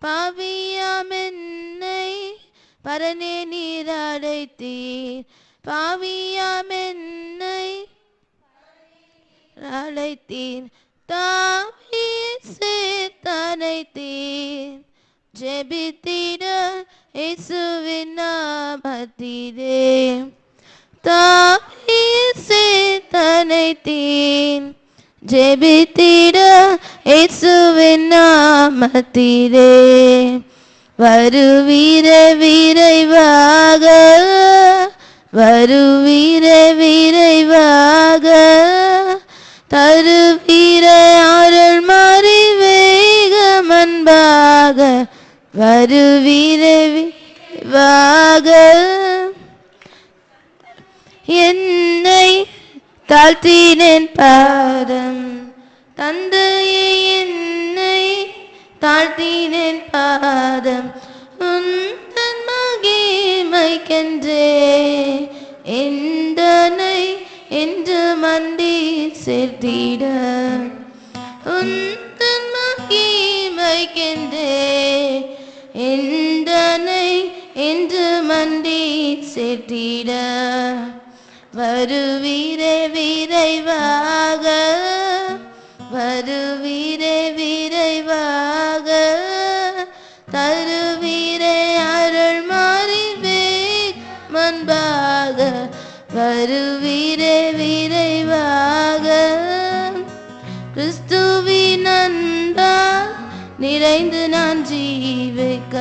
பாவியாம் என்னை பரனே நீர் அழைத்தீர். பாவியாம் என்னை அழைத்தீர். தாவி சேர்த்தனைத்தீர். ஜெபித்திட இயேசுவின் நாமத்திலே தாவி சேர்த்தனைத்தீர். ஜெபித்திட இயேசுவின் நாமத்திலே வருவீர விரைவாக வருவீர விரைவாக தருவீர அருள் மாறி வேகம் அன்பாக வருவீர விரைவாக என்னை தாழ்த்தினேன் பாதம் தந்தையே என்னை தாழ்த்தினேன் பாதம் உந்தன் மகிமைக்கென்றே எந்தனை என்று மண்டி சேர்த்திட உந்தன் மகிமைக்கென்றே எந்தனை என்று மண்டி சேர்த்திட வருவீரே விரைவாக வருவீரே விரைவாக தருவீரே அருள் மாறி வேகமன்பாக வருவீரே விரைவாக கிறிஸ்துவின் அன்பால் நிறைந்து நான் ஜீவிக்க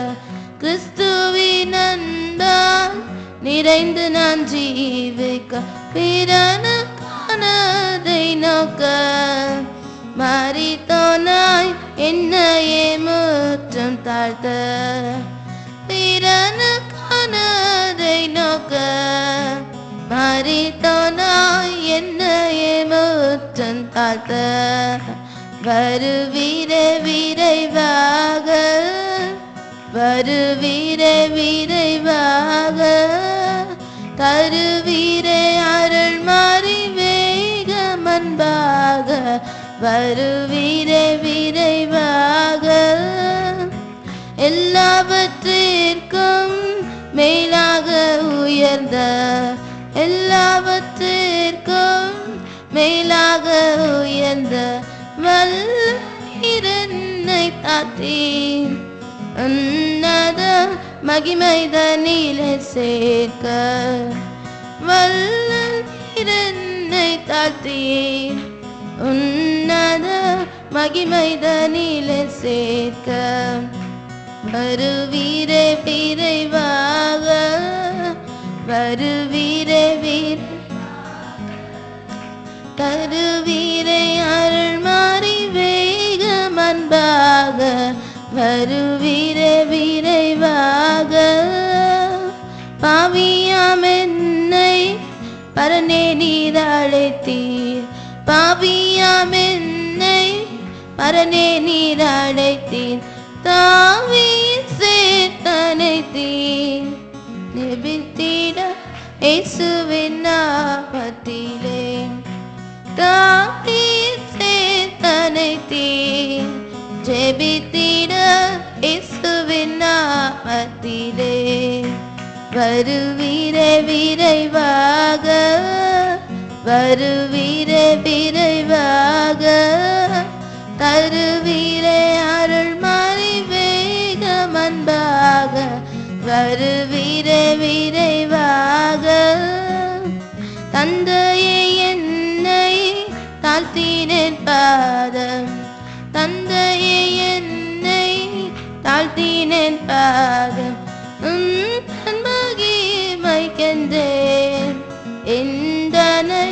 கிறிஸ்துவின் அன்பால் நிறைந்து நான் ஜீவிக்க பிறனுக்கானதை நோக்க மரித்தோனாய் என்னையே முற்றும் தாழ்த்த பிறனுக்கானதை நோக்க மரித்தோனாய் என்னையே முற்றும் தாழ்த்த வருவீரே விரைவாக வருவீரே விரைவாக தருவீரே அருள் மாறி வேகமன்பாக வருவீரே விரைவாக எல்லாவற்றிற்கும் மேலாக உயர்ந்த எல்லாவற்றிற்கும் மேலாக உயர்ந்த வல்லீரனை தாத்தி உன்னத மகிமைதனிலே சேர்க்க வல்லீரனை தாத்தி உன்னத மகிமைதனிலே சேர்க்க வருவீரே விரைவாக வருவீரே தருவீரே அருள் மாறி வேகம் அன்பாக வருவீரே விரைவாக பாவியாம் என்னை பரனே நீர் அழைத்தீர் பாவியாம் என்னை பரனே நீர் அழைத்தீர் தாவி சேர்த்தனைத்தீர் நெபித்திட இயேசுவின் நாமத்திலே தாவி சேர்த்தனைத்தீர் ஜெபித்திட இயேசுவின் நாமத்திலே வருவீரே விரைவாக வருவீரே விரைவாக தருவீரே அருள் மாறி வேகம் அன்பாக வருவீரே விரைவாக தந்தையே என்னை தாழ்த்தினேன் பாதம் தந்தையே என்னை தாழ்த்தினேன் பாதம் உந்தன் மகிமைக்கென்றேன் எந்தனை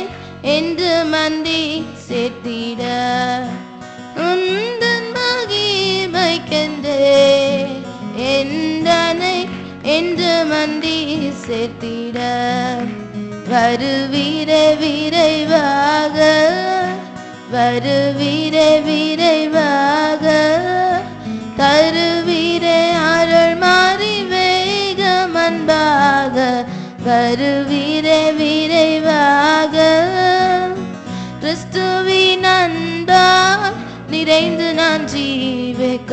என்று மண்டி சேர்த்திட உந்தன் மகிமைக்கென்றே எந்தனை என்று மண்டி சேர்த்திட வருவீரே விரைவாக வருவீரே விரைவாக தருவீரே அருள் மாறி வேகம் அன்பாக வருவீரே விரைவாக கிறிஸ்துவின் அன்பால் நிறைந்து நான் ஜீவிக்க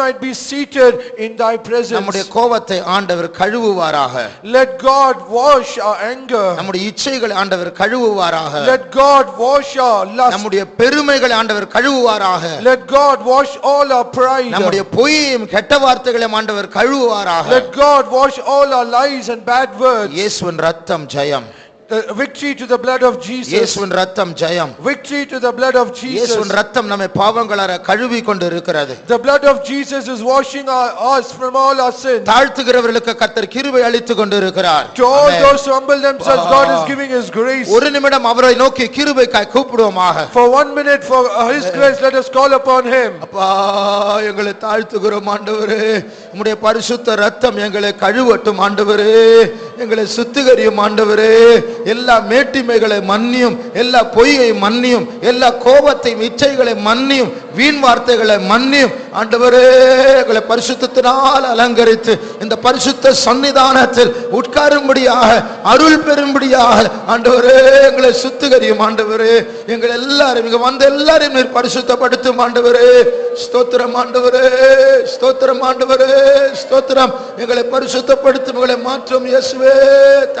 might be seated in thy presence. நம்முடைய கோபத்தை ஆண்டவர் கழுவுவாராக. Let God wash our anger. நம்முடைய இச்சைகளை ஆண்டவர் கழுவுவாராக. Let God wash our lust. நம்முடைய பெருமைகளை ஆண்டவர் கழுவுவாராக. Let God wash all our pride. நம்முடைய பொய்யையும் கெட்ட வார்த்தைகளையும் ஆண்டவர் கழுவுவாராக. Let God wash all our lies and bad words. இயேசுவின் இரத்தம் ஜெயம். Victory to the blood of Jesus. இயேசுவின் இரத்தம் ஜெயம். Victory to the blood of Jesus. இயேசுவின் இரத்தம் நம்மை பாவங்களால கழுவி கொண்டு இருக்கிறது. The blood of Jesus is washing us from all our sins. தாழ்த்துகிறவர்களுக்கு கர்த்தர் கிருபை அளித்துக் கொண்டு இருக்கிறார். To all those who humble themselves, God is giving His grace. ஒரு நிமிடம் அவரை நோக்கி கிருபைக்காய் கூப்பிடுவோமாக. For 1 minute for His grace, let us call upon Him. அப்பா, எங்களை தாழ்த்துகிறோம் ஆண்டவரே. உம்முடைய பரிசுத்த இரத்தம் எங்களை கழுவட்டும் ஆண்டவரே. எங்களை சுத்திகரியும் ஆண்டவரே. எல்லா மேட்டிமைகளை மன்னியும், எல்லா பொய்யை மன்னியும், எல்லா கோபத்தை இச்சைகளை மன்னியும், வீண் வார்த்தைகளை மன்னியும் ஆண்டவரே. எங்களை பரிசுத்தத்தினால் அலங்கரித்து இந்த பரிசுத்த சன்னிதானத்தில் உட்காரும்படியாக அருள் பெறும்படியாக ஆண்டவரே எங்களை சுத்திகரியும் ஆண்டவரே. எங்கள் எல்லாரும் இங்க வந்த எல்லாரையும் நீர் பரிசுத்தப்படுத்தும் ஆண்டவரே. ஸ்தோத்திரம் ஆண்டவரே, ஸ்தோத்திரம் ஆண்டவரே, ஸ்தோத்திரம். எங்களை பரிசுத்தப்படுத்தும், எங்களை மாற்றும் இயேசுவே.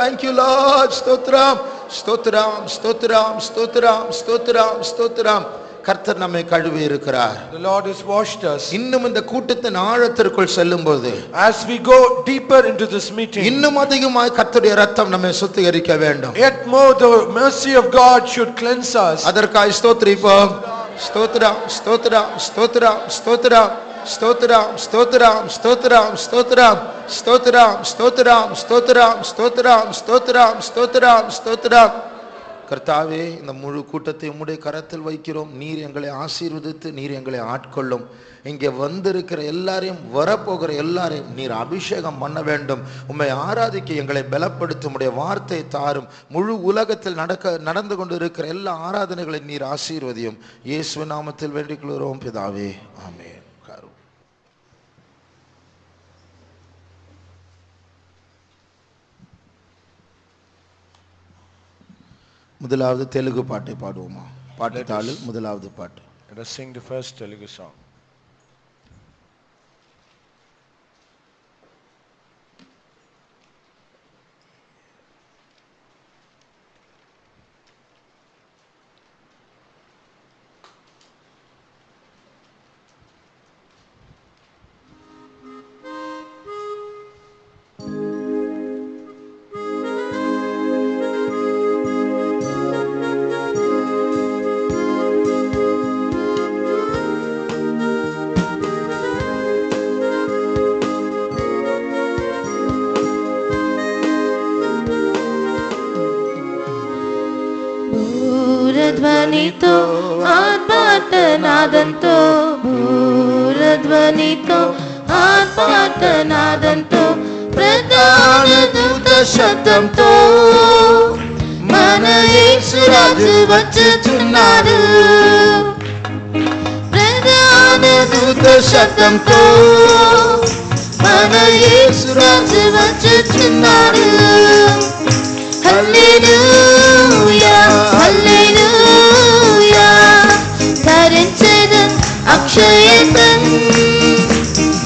Thank you Lord. ஸ்தோத்திரம், ஸ்தோத்திரம், ஸ்தோத்திரம், ஸ்தோத்திரம், ஸ்தோத்திரம், ஸ்தோத்திரம். கர்த்தர் நம்மை கழுவி இருக்கிறார். The Lord has washed us. இன்னும் இந்த கூட்டத்தின் ஆழத்திற்குள் செல்லும்போது, as we go deeper into this meeting, இன்னும் அதிகமாக கர்த்தருடைய இரத்தம் நம்மை சுத்திகரிக்க வேண்டும். Yet more the mercy of God should cleanse us. அதற்காக ஸ்தோத்திரிப்போம். ஸ்தோத்திரம், ஸ்தோத்திரம், ஸ்தோத்திரம், ஸ்தோத்திரம், ஸ்தோத்திரம், ஸ்தோத்திரம், ஸ்தோத்திரம், ஸ்தோத்திரம், ஸ்தோத்திரம், ஸ்தோத்திரம், ஸ்தோத்திரம், ஸ்தோத்திரம், ஸ்தோத்திரம், ஸ்தோத்திரம், ஸ்தோத்திரம். கர்த்தாவே, இந்த முழு கூட்டத்தை உம்முடைய கரத்தில் வைக்கிறோம். நீர் எங்களை ஆசீர்வதித்து நீர் எங்களை ஆட்கொள்ளும். இங்கே வந்திருக்கிற எல்லாரையும், வரப்போகிற எல்லாரையும் நீர் அபிஷேகம் பண்ண வேண்டும். உம்மை ஆராதிக்க எங்களை பலப்படுத்தும். உம்முடைய வார்த்தை தாரும். முழு உலகத்தில் நடந்து கொண்டு இருக்கிற எல்லா ஆராதனைகளை நீர் ஆசீர்வதியும். இயேசுவின் நாமத்தில் வேண்டிக் கொள்கிறோம் பிதாவே, ஆமென். முதலாவது தெலுங்கு பாட்டை பாடுவோமா? பாட்டு தாளில் முதலாவது பாட்டு. Let us sing the first Telugu song. ధ్వనితో ఆర్భాటనాదంతో, భూరధ్వనితో ఆర్భాటనాదంతో, ప్రధాన దూత శబ్దంతో మన యేసురాజు వచ్చుచున్నాడు. ప్రధాన దూత శబ్దంతో మన యేసురాజు వచ్చుచున్నాడు. హల్లెలూయా, హల్లెలూయా, ధరించెదన్ అక్షయతన్.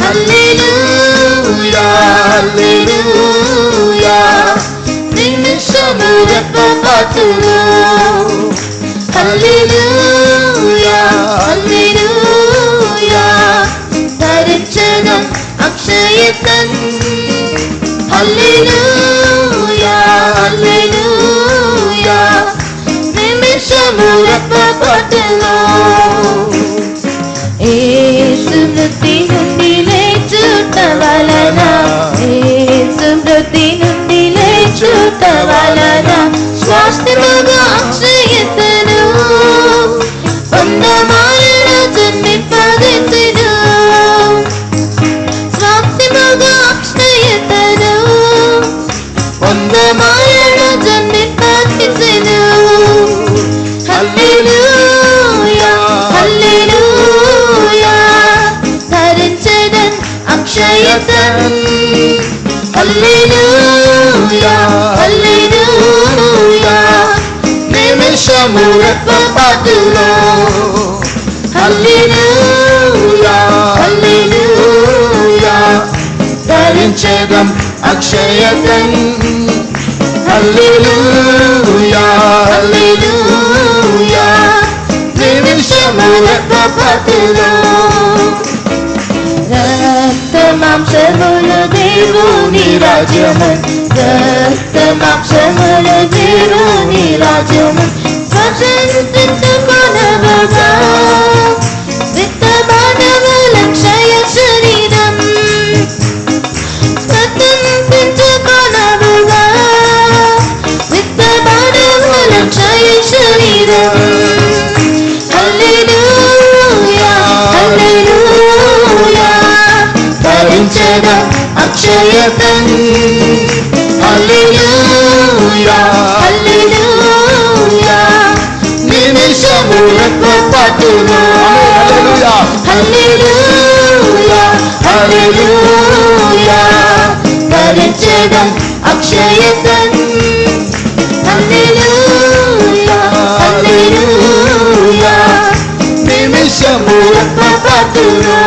హల్లెలూయా, హల్లెలూయా, నిమిషము రెప్పపాటులో. హల్లెలూయా, హల్లెలూయా, ధరించెదన్ అక్షయతన్. హల్లెలూయా, హల్లెలూయా, నిమిషము రెప్పపాటులో. యేసు మృతి నుండి లేచుట వలన, యేసు మృతి నుండి లేచుట వలన, స్వాస్థ్యముగా అక్షయతను పొందమాయన జన్మింపజేసెను. స్వాస్థ్యముగా అక్షయతను పొందమాయన జన్మింపజేసెను. హల్లెలూయా, హల్లెలూయా, ధరించెదన్ అక్షయతన్. హల్లెలూయా, హల్లెలూయా, నిమిషము రెప్పపాటులో. హల్లెలూయా, హల్లెలూయా, అక్షయతన్ హల్లెలూయా హల్లెలూయా నిమిషముల పతులో రక్తమాంసములు దేవుని రాజ్యము రక్తమాంసములు దేవుని రాజ్యము స్వతంత్రించుకొనగా విత్తమానముల క్షయ శరీరం స్వతంత్రించుకొనగా విత్తమానముల క్షయ శరీరం హల్లెలూయా హల్లెలూయా ధరించగా అక్షయతన్ హల్లెలూయా హల్లెలూయా నిమిషముల పతులో హల్లెలూయా హల్లెలూయా ధరించగా అక్షయతన్ హల్లెలూయా హల్లెలూయా నిమిషముల పతులో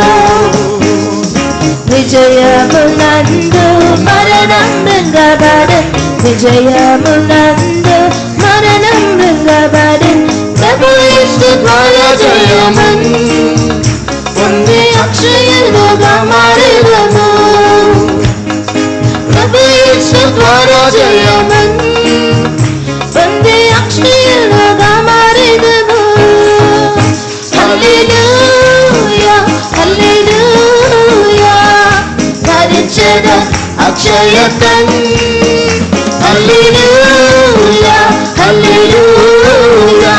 విజయమునందు మరణం మృంగబడన్ విజయమునందు మరణం మృంగబడన్ ప్రభు యేసు ద్వారా జయమన్ పొంది అక్షయులుగా మారెదము ప్రభు యేసు ద్వారా జయమన్ పొంది అక్షయులుగా మారెదము హల్లెలూయా హల్లెలూయా ధరించగా అక్షయతన్ హల్లెలూయా హల్లెలూయా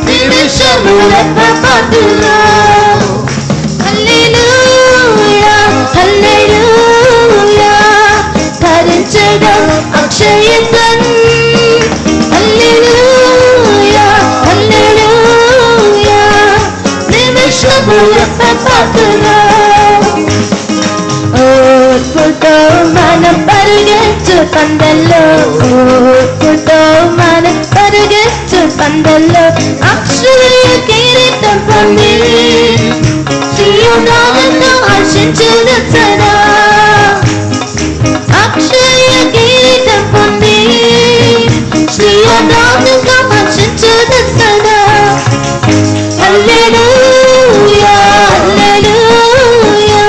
నిమిషముల పతులో హల్లెలూయా హల్లెలూయా ధరించగా అక్షయతన్ హల్లెలూయా హల్లెలూయా నిమిషముల పతులో ఓర్పుతో మనం పరిగెత్తు పందల్లో ఓర్పుతో మనం పరిగెత్తు పందల్లో అక్షయ కిరీటం పొంది శ్రీయునాథను హర్షించును సదా అక్షయ కిరీటం పొంది శ్రీయునాథను హర్షించును సదా హల్లెలూయా హల్లెలూయా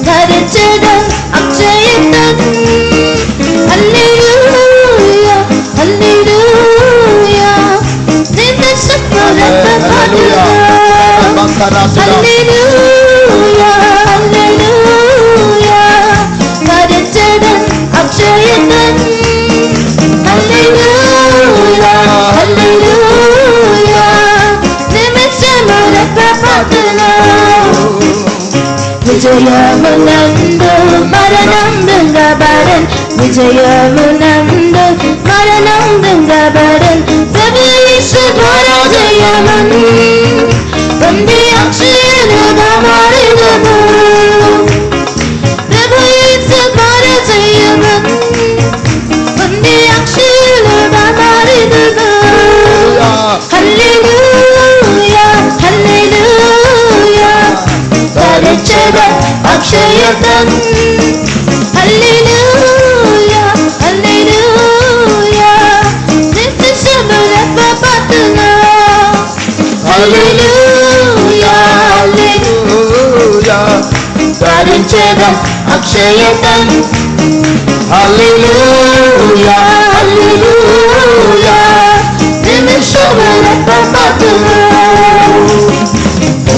ధరించగా అక్షయతన్ హల్లెలూయా హల్లెలూయా నిమిషముల పతులో హల్లెలూయా హల్లెలూయా ధరించగా అక్షయతన్ హల్లెలూయా హల్లెలూయా నిమిషముల పతులో విజయమునందు మరణం మృంగబడన్ విజయమునందు మరణం మృంగబడన్ ప్రభు యేసు ద్వారా జయమన్ పొంది అక్షయులుగా మారెదము ప్రభు యేసు ద్వారా జయమన్ పొంది అక్షయులుగా మారెదము హల్లెలూయా హల్లెలూయా ధరించగా అక్షయతన్ హల్లెలూయా హల్లెలూయా నిమిషముల పతులో హల్లెలూయా హల్లెలూయా ధరించగా అక్షయతన్ హల్లెలూయా హల్లెలూయా నిమిషముల పతులో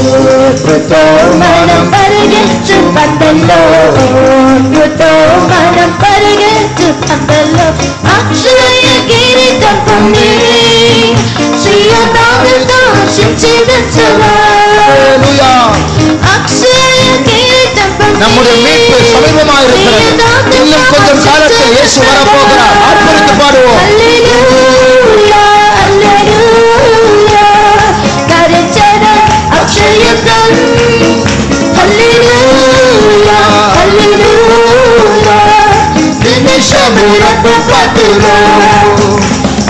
ఓర్పుతో మనం పరిగెత్తు పందల్లో ఓర్పుతో మనం పరిగెత్తు పందల్లో అక్షయ కిరీటం పొంది శ్రీయునాథను హర్షించును సదా హల్లెలూయా அக்ஷய கீர்த்தம் பண்ணி நம்முடைய மீட்பு சமீபமாயிருக்கிறது. இன்னும் கொஞ்சம் காலத்தில் இயேசு வரப்போகிறார். ஆர்ப்பரித்து பாடுவோம். ஹல்லேலூயா ஹல்லேலூயா கரச்சர அக்ஷயதன் ஹல்லேலூயா ஹல்லேலூயா நிமிஷமுரப்பு பத்துரோ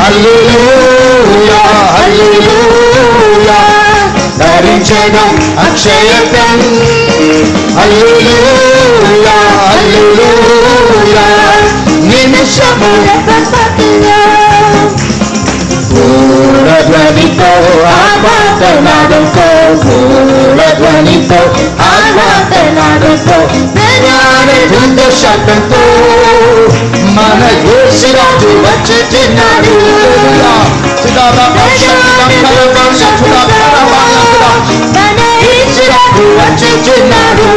హల్లెలూయా హల్లెలూయా ధరించడం అక్షయతం Hallelujah, hallelujah. నిమిషములపపతులో పూర్ణధ్వనితో ఆర్భాటనాదంతో పూర్ణధ్వనితో ఆర్భాటనాదంతో ప్రధాన దూత శబ్దంతో మన యేసురాజు వచ్చుచున్నాడు. మన యేసురాజు వచ్చుచున్నాడు.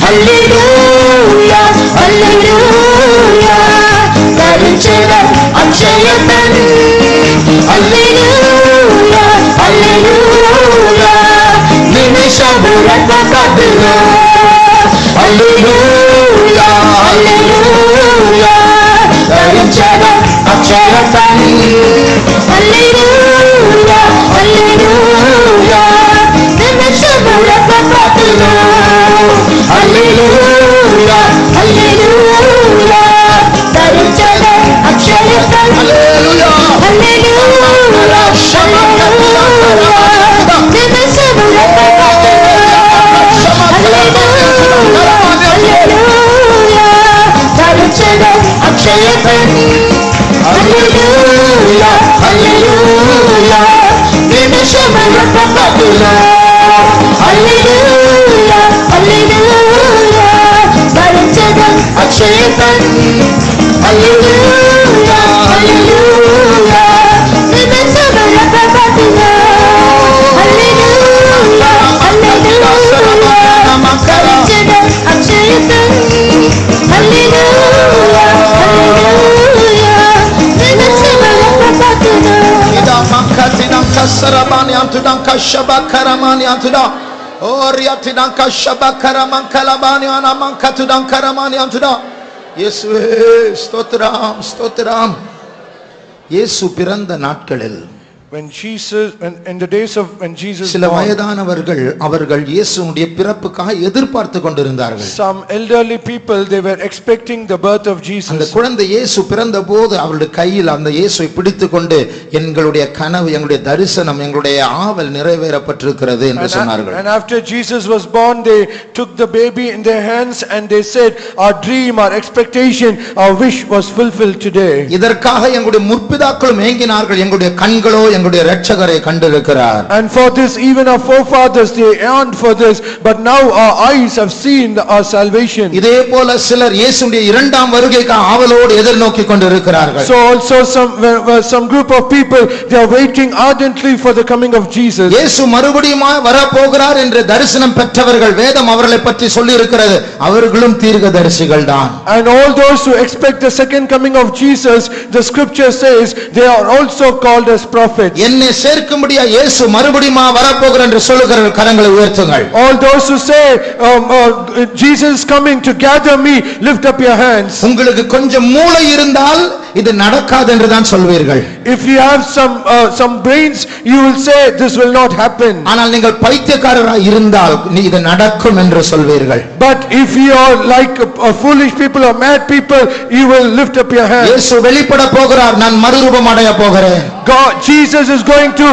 హల్లెలూయా, హల్లెలూయా. ధరించెదం అక్షయతను. హల్లెలూయా, హల్లెలూయా. నిమిషములపపతులో హల్లెలూయా, హల్లెలూయా. ధరించెదం అక్షయతను. హల్లెలూయా, హల్లెలూయా. నిమిషములపపతులో హల్లెలూయా, హల్లెలూయా. ధరించెదం అక్షయతను. హల్లెలూయా, హల్లెలూయా. నిమిషములపపతులో హల్లెలూయా, హల్లెలూయా. ధరించెదం అక్షయతను. హల్లెలూయా, హల్లెలూయా. నిమిషములపపతులో హల్లెలూయా, హల్లెలూయా. ధరించెదం అక్షయతను. హల్లెలూయా, హల్లెలూయా. నిమిషములపపతులో హల్లెలూయా, హల్లెలూయా. ధరించెదం అక్షయతను. హల్లెలూయా, హల్లెలూయా. నిమిషములపపతులో இயேசுவே ஸ்தோத்திரம் ஸ்தோத்திரம். இயேசு பிறந்த நாட்களில் When in the days of when Jesus சில born, வயதானவர்கள் அவர்கள் இயேசுவுடைய பிறப்புக்காக எதிர்பார்த்து கொண்டிருந்தார்கள். some elderly people, they were expecting the birth of அந்த Jesus. குழந்தை இயேசு பிறந்தபோது அவருடைய கையில் அந்த இயேசுவை பிடித்துக்கொண்டு எங்களுடைய கனவு, எங்களுடைய தரிசனம், எங்களுடைய ஆவல் நிறைவேறப்பட்டிருக்கிறது என்று சொன்னார்கள். And after Jesus was born, they took the baby in their hands and they said, our dream, our expectation, our wish was fulfilled today. இதற்காக எங்களுடைய முற்பிதாக்களும் ஏங்கினார்கள். எங்களுடைய கண்களோ எங்களுடைய இரட்சகரை கண்டிருக்கிறார். And for this, even our forefathers, they yearned for this, but now our eyes have seen our salvation. இதே போல சிலர் இயேசுவுடைய இரண்டாம் வருகைக்காக ஆவலோடு எதிர்நோக்கி கொண்டிருக்கிறார்கள். So also some group of people, they are waiting ardently for the coming of Jesus. இயேசு மறுபடியும் வரப்போகிறார் என்று தரிசனம் பெற்றவர்கள், வேதம் அவர்களை பற்றி சொல்லி இருக்கிறது, அவர்களும் தீர்க்கதரிசிகள் தான். And all those who expect the second coming of Jesus, the scripture says, they are also called as prophets. என்னை சேர்க்கும்படியா இயேசு மறுபடியும் வரப்போகிறார் என்று சொல்லுகிறவர்கள் கரங்களை உயர்த்துங்கள். All those who say Jesus is coming to gather me, lift up your hands. உங்களுக்கு கொஞ்சம் மூளை இருந்தால் இது நடக்காது என்று தான் சொல்வீர்கள். If you have some brains, you will say this will not happen. ஆனால் நீங்கள் பைத்தியக்காரராய் இருந்தால் இது நடக்கும் என்று சொல்வீர்கள். But if you are like foolish people or mad people, you will lift up your hands. இயேசு வெளிப்பட போகிறார், நான் மறுரூபம் அடைய போகிறேன். Jesus is going to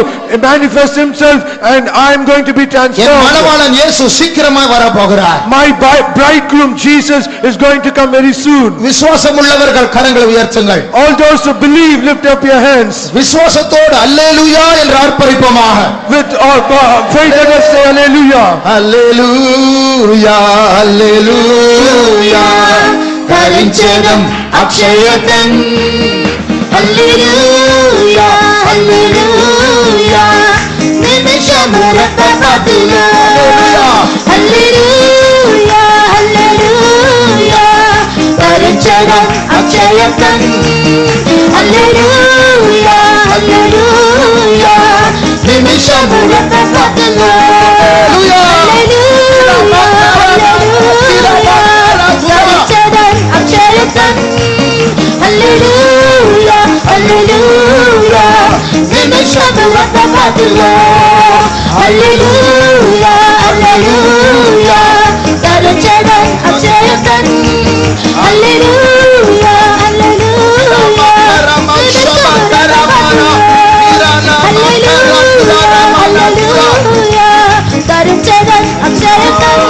manifest himself and I am going to be N transformed. மணவாளன் இயேசு சீக்கிரமாய் வர போகிறார். My bridegroom Jesus is going to come very soon. விசுவாசம் உள்ளவர்கள் கரங்களை உயர்த்துங்கள். All those who believe, lift up your hands. விசுவாசத்தோடு அல்லேலூயா என்று ஆர்ப்பரிப்போமாக. With all faith, let us say hallelujah. Hallelujah hallelujah. ధరించెదం అక్షయతన్. Hallelujah, hallelujah. నిమిషములపపతులో hallelujah, hallelujah. ధరించెదం అక్షయతన్. Hallelujah, hallelujah. నిమిషములపపతులో hallelujah, hallelujah. ధరించెదం అక్షయతన్. Hallelujah, hallelujah. నిమిషములపపతులో hallelujah, hallelujah. ధరించెదం అక్షయతన్. Hallelujah, hallelujah. నిమిషములపపతులో hallelujah, hallelujah. ధరించెదం అక్షయతన్.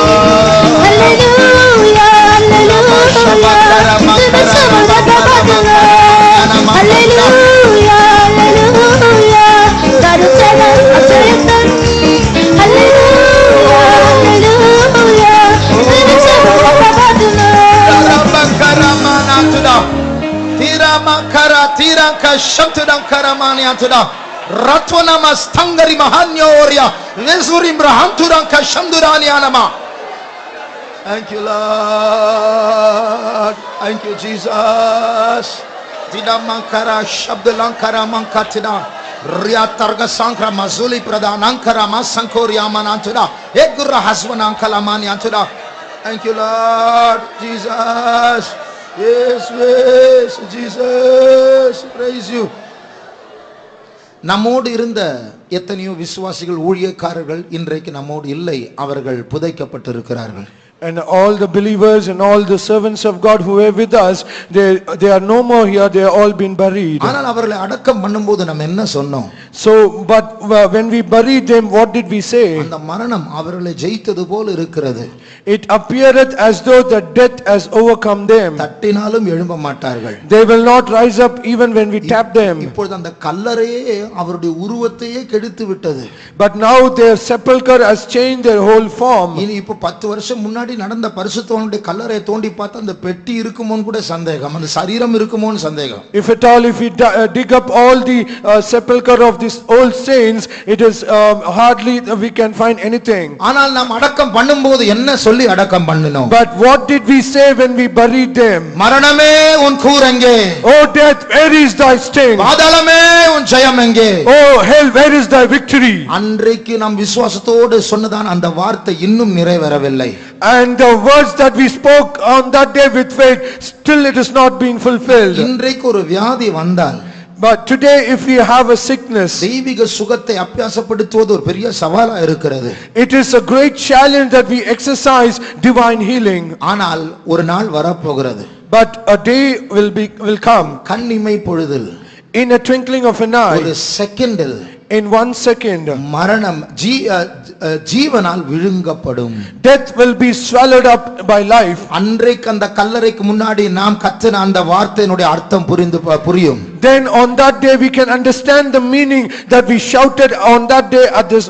makara tiranka shantudankara maniantuda ratwanama stangari mahanyoria vezurim brahanturanka shanduranianama. Thank you, Lord. Thank you, Jesus. Didamankara shabdalankara mankatida riyatarga sankra mazuli pradanankara masankoria manantuda egura haswanankala maniantuda. Thank you, Lord Jesus. Yes, yes, Jesus. Praise you. நம்மோடு இருந்த எத்தனையோ விசுவாசிகள் ஊழியக்காரர்கள் இன்றைக்கு நம்மோடு இல்லை, அவர்கள் புதைக்கப்பட்டிருக்கிறார்கள். And all the believers and all the servants of God who were with us, they are no more here, they are all been buried. ஆனால் அவர்களை அடக்கம் பண்ணும்போது நம்ம என்ன சொன்னோம்? So but when we buried them, what did we say? அந்த மரணம் அவர்களை ஜெயித்தது போல இருக்கிறது. It appeareth as though the death has overcome them. தட்டினாலும் எழும்ப மாட்டார்கள். They will not rise up even when we tap them. இப்பொழுது அந்த கல்லறையே அவருடைய உருவத்தையே கெடுத்து விட்டது. But now their sepulcher has changed their whole form. இனி இப்போ 10 வருஷம் முன்னாடி நடந்த பரிசுத்தவானுடைய கல்லறையை தோண்டி பார்த்தா அந்த பெட்டி இருக்குமோன்னு கூட சந்தேகம், அந்த சரீரம் இருக்குமோன்னு சந்தேகம். If at all, if we dig up all the sepulcher of these old saints, it is hardly we can find anything. ஆனால் நாம் அடக்கம் பண்ணும்போது என்ன சொல்லி அடக்கம் பண்ணினோம்? But what did we say when we buried them? மரணமே உன் கூர் எங்கே? Oh death, where is thy sting? பாதாளமே உன் ஜெயம் எங்கே? Oh hell, where is thy victory? அன்றைக்கு நாம் விசுவாசத்தோடு சொன்னதான் அந்த வார்த்தை இன்னும் நிறைவேறவில்லை. And the words that we spoke on that day with faith, still it is not being fulfilled. இன்றைக்கு ஒரு வியாதி வந்தால், But today if we have a sickness, தெய்வீக சுகத்தை அபியாசப்படுத்துவது ஒரு பெரிய சவாலா இருக்கிறது. it is a great challenge that we exercise divine healing. ஆனால் ஒரு நாள் வரப்போகிறது. But a day will come. கண்ணிமை பொழுதில், In a twinkling of an ஒரு eye, செகண்டில் in 1 second, மரணம் ஜீவனால் விழுங்கப்படும். death will be swallowed up by life. அன்றைக்கு அந்த கல்லறைக்கு முன்னாடி நாம் கத்தின அந்த வார்த்தையினுடைய அர்த்தம் புரியும். Then on that day we can understand the meaning that we shouted on that day at this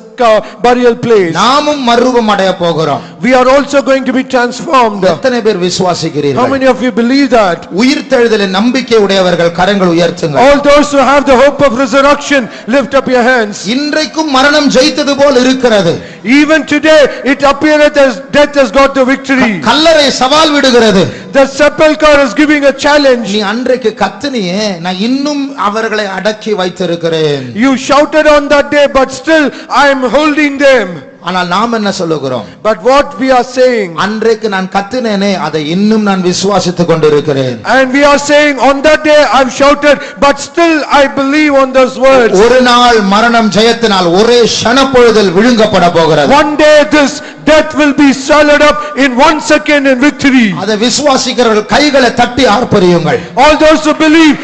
burial place. நாமும் மறுரூபம் அடைய போகிறோம். We are also going to be transformed. எத்தனை பேர் விசுவாசிக்கிறீர்கள்? How many of you believe that? உயிர்த்தெழுதலின் நம்பிக்கை உடையவர்கள் கரங்கள் உயர்த்துங்கள். All those who have the hope of resurrection, lift up your hands. இன்றைக்கும் மரணம் ஜெயித்தது போல் இருக்கிறது. Even today it appeareth as death has got the victory. கல்லறை சவால் விடுகிறது. The sepulcher is giving a challenge. நீ அன்றைக்கு கத்தினியே, நான் இன்னும் அவர்களை அடக்கி வைத்திருக்கிறேன். You shouted on that day, but still I am holding them. ஆனால் நாம் என்ன சொல்லுகிறோம்? But what we are saying, அன்றைக்கு நான் கத்தினேனே, அதை இன்னும் நான் விசுவாசித்துக் கொண்டிருக்கிறேன். and we are saying on that day I have shouted, but still I believe on those words. ஒரு நாள் மரணம் ஜெயத்தினால் ஒரே க்ஷணப்பொழுதில் விழுங்கப்பட போகிறது. One day this death will be swallowed up in 1 second in victory. அதை விசுவாசிக்கிறவர்கள் கைகளை தட்டி ஆர்ப்பரியுங்கள். All those who believe,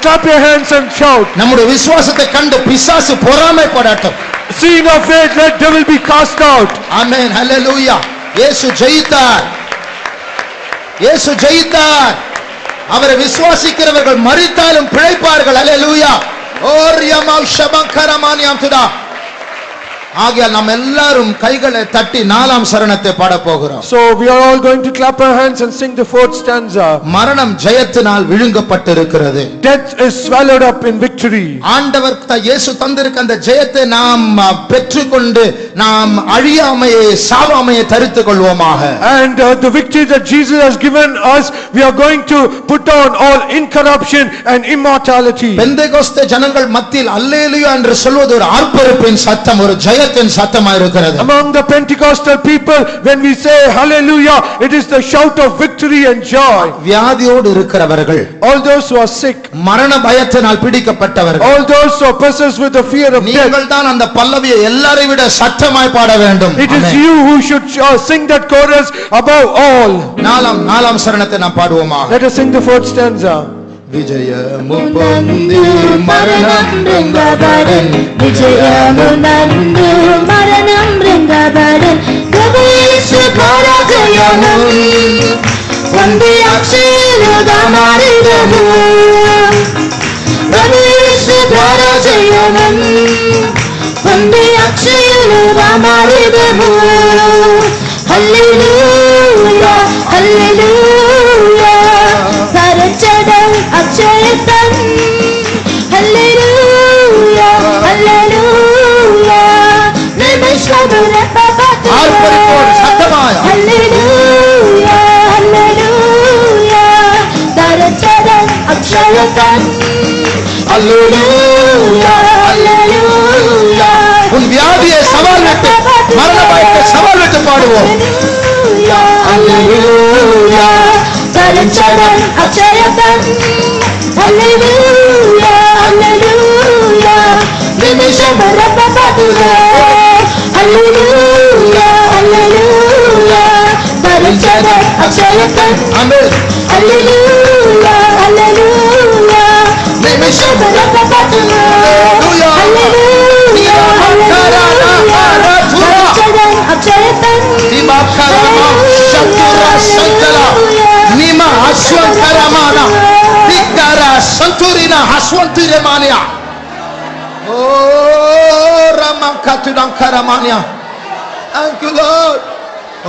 clap your hands and shout. நம்முடைய விசுவாசத்தை கண்டு பிசாசு பொறாமைப்படட்டும். Seeing of faith, let devil be cast out. ஆமென், ஹல்லேலூயா. இயேசு ஜெயித்தார். இயேசு ஜெயித்தார். அவரை விசுவாசிக்கிறவர்கள் மரித்தாலும் பிழைப்பார்கள். ஹல்லேலூயா. ஓரியமால் ஷபங்கரமானியம் துதா. ஆகையால் நாம் எல்லாரும் கைகளை தட்டி 4ஆம் சரணத்தை பாட போகிறோம். So we are all going to clap our hands and sing the 4th stanza. மரணம் ஜெயத்தினால் விழுங்கப்பட்டிருக்கிறது. Death is swallowed up in victory. ஆண்டவர் இயேசு தந்திருக்க அந்த ஜெயத்தை நாம் பெற்றுக்கொண்டு நாம் அழியாமையை சாவாமையை தரித்துக் கொள்வோமாக. And the victory that Jesus has given us, we are going to put on all incorruption and immortality. Pentecost ஜனங்கள் மத்தியில் அல்லேலூயா என்று சொல்வது ஒரு ஆர்ப்பரிப்பின் சத்தம், ஒரு ஜெயத்தின் சத்தமாக இருக்கிறது. Among the Pentecostal people, when we say hallelujah, it is the shout of victory and joy. வியாதியோடு இருக்கிறவர்கள், all those who are sick, மரண பயத்தினால் பிடிக்கப்பட்டவர்கள், all those who are possessed with the fear of death, நீங்கள் தான் அந்த பல்லவியை எல்லாரையும் விட சத்தமாய் பாட வேண்டும். it is you who should sing that chorus above all. 4ஆம் சரணத்தை நாம் பாடுவோமாக. Let us sing the 4th stanza. విజయమునందు మరణం రింగబడన్ విజయమునందు మరణం రింగబడన్ గవేసు పరాజయనం వందే అక్షయులుగా మారిదము గవేసు పరాజయనం వందే అక్షయులుగా మారిదము హల్లెలూయా హల్లెలూయా సరచడం అక్షయత அக்ஷயத்தன் அல்லேலூயா அல்லேலூயா உன் வியாதியை சவால் விட்டு மரண பயத்தை சவால் விட்டு பாடுவோம். அல்லேலூயா தரிச்சதன் அக்ஷயத்தன் அல்லேலூயா அல்லேலூயா நிமிஷம் ரப்பபதுவே அல்லேலூயா அல்லேலூயா தரிச்சதன் அக்ஷயத்தன் ஆமென். அல்லேலூயா அல்லேலூயா நிமிஷம் ரப்பபதுவே அல்லேலூயா அல்லேலூயா தரிச்சதன் அக்ஷயத்தன் நிமாக்கரமா சத்துரா சந்தலா நிமா அஸ்வந்தரமானா திக்கரா சந்துரினா அஸ்வந்திரமானியா ஓ ரமகத்துடங்கரமானியா. Thank you Lord.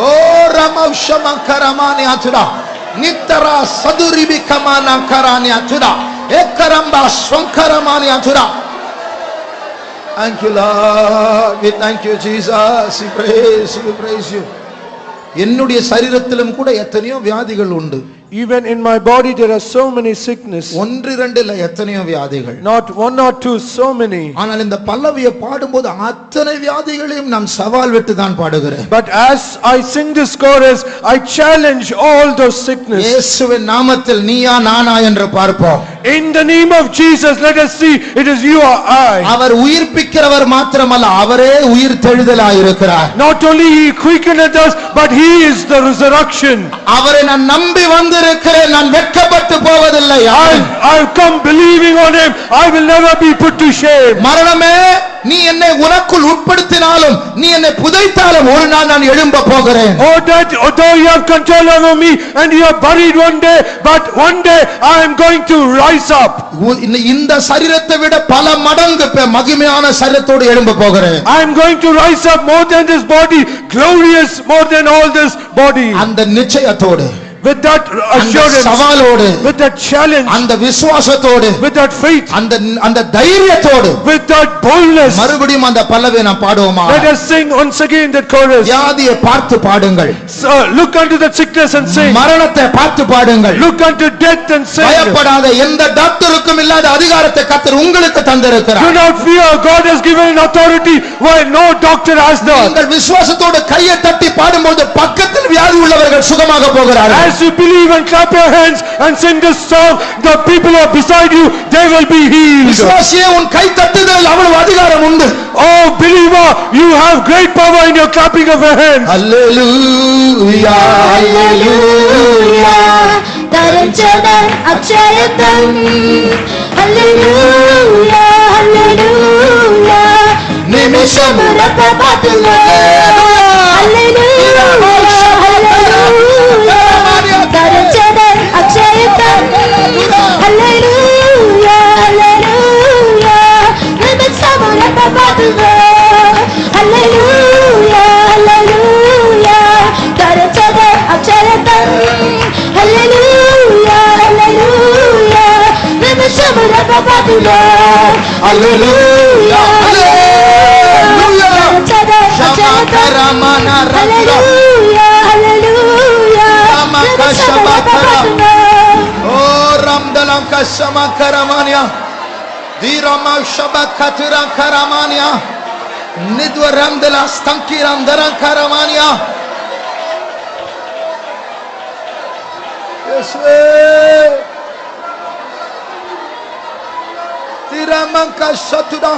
O ரமௌஷமங்கரமானியா துடா நித்தரா சதுரிபிகமானா கரானியா துடா ஏக்கரம்பா ஸ்வங்கரமானியா துடா. Thank you Lord. We thank you Jesus. We praise you. என்னுடைய சரீரத்திலும் கூட எத்தனையோ வியாதிகள் உண்டு. Even in my body there are so many sickness. ஒன்று இரண்டு இல்ல, எத்தனையோ வியாதிகள். Not one or two, so many. ஆனால் இந்த பல்லவியை பாடும்போது அத்தனை வியாதிகளையும் நாம் சவால் விட்டு தான் பாடுகிறேன். But as I sing this chorus, I challenge all those sickness. இயேசுவின் நாமத்தில் நீயா நானா என்று பார்ப்போம். In the name of Jesus, let us see it is you or I. அவர் உயிர்ப்பிக்கிறவர் மாத்திரமல்ல, அவரே உயிர் தெழுதலாய் இருக்கிறார். Not only he quickeneth us, but he is the resurrection. அவரை நான் நம்பி வந்திருக்கிறேன், நான் வெட்கப்பட்டு போவதில்லை. I've come believing on him. I will never be put to shame. மரணமே, நீ என்னை உனக்குள் உட்படுத்தினாலும் நீ என்னை புதைத்தாலும் ஒரு நாள் நான் எழும்ப போகிறேன். Oh that although you have control over me and you are buried one day, but one day I am going to rise up. இந்த சரீரத்தை விட பல மடங்கு மகிமையான சரீரத்தோடு எழும்ப போகிறேன். I am going to rise up more than this body, glorious more than all this body. அந்த நிச்சயத்தோடு, with that assurance, சவாலோடு, with that challenge, அந்த விசுவாசத்தோடு, with that faith, அந்த தைரியத்தோடு, with that boldness, மறுபடியும் அந்த பல்லவியை நாம் பாடுவோமா? let us sing once again that chorus. வியாதியை பார்த்து பாடுங்கள். So, look unto that sickness and sing. மரணத்தை பார்த்து பாடுங்கள். Look unto death and sing. பயப்படாத, எந்த டாக்டருக்கும் இல்லாத அதிகாரத்தை கர்த்தர் உங்களுக்கு தந்திருக்கிறார். Do not fear, God has given an authority while no doctor has not. நீங்கள் விசுவாசத்தோடு கையை தட்டி பாடும்போது பக்கத்தில் வியாதி உள்ளவர்கள் சுகமாக போகிறார்கள். As you believe and clap your hands and sing this song, the people who are beside you, they will be healed. விசுவாசியே, உன் கை தட்டுதல் அவ்வளவு அதிகாரம் உண்டு. Oh believer, you have great power in your clapping of your hands. அல்லேலூயா அல்லேலூயா தரிச்சதன் அக்ஷயத்தன் அல்லேலூயா அல்லேலூயா நிமிஷம் ரப்பபதுவே அல்லேலூயா அல்லேலூயா தரிச்சதன் அக்ஷயத்தன் அல்லேலூயா அல்லேலூயா நிமிஷம் ரப்பபதுவே அல்லேலூயா அல்லேலூயா தரிச்சதன் அக்ஷயத்தன் அல்லேலூயா அல்லேலூயா நிமிஷம் ரப்பபதுவே அல்லேலூயா அல்லேலூயா தரிச்சதன் அக்ஷயத்தன் அல்லேலூயா அல்லேலூயா நிமிஷம் ரப்பபதுவே. ஓ ரம்தலம் கஷமகரமானியா தீரமா ஷபகத்ரா கரமானியா நித்வ ரம்தலா ஸ்தங்கிரம் தரங்கரமானியா. இயேசுவே, தீரமங்க சத்துடா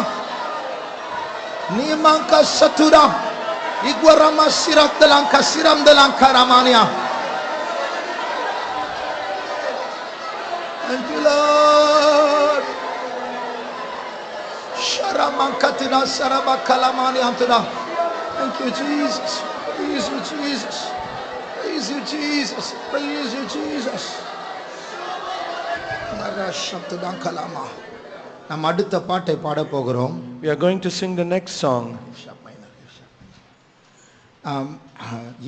நீமங்க சத்துடா இக்வரமா சிரக்தலங்க சிரம்தலங்கரமானியா. Thank you Lord. Sharamankatira sarabakalamani antuna. Thank you Jesus. Praise you Jesus. Praise you Jesus. Praise you Jesus. Narashabdankalama. நாம் அடுத்த பாட்டை பாட போகிறோம். We are going to sing the next song.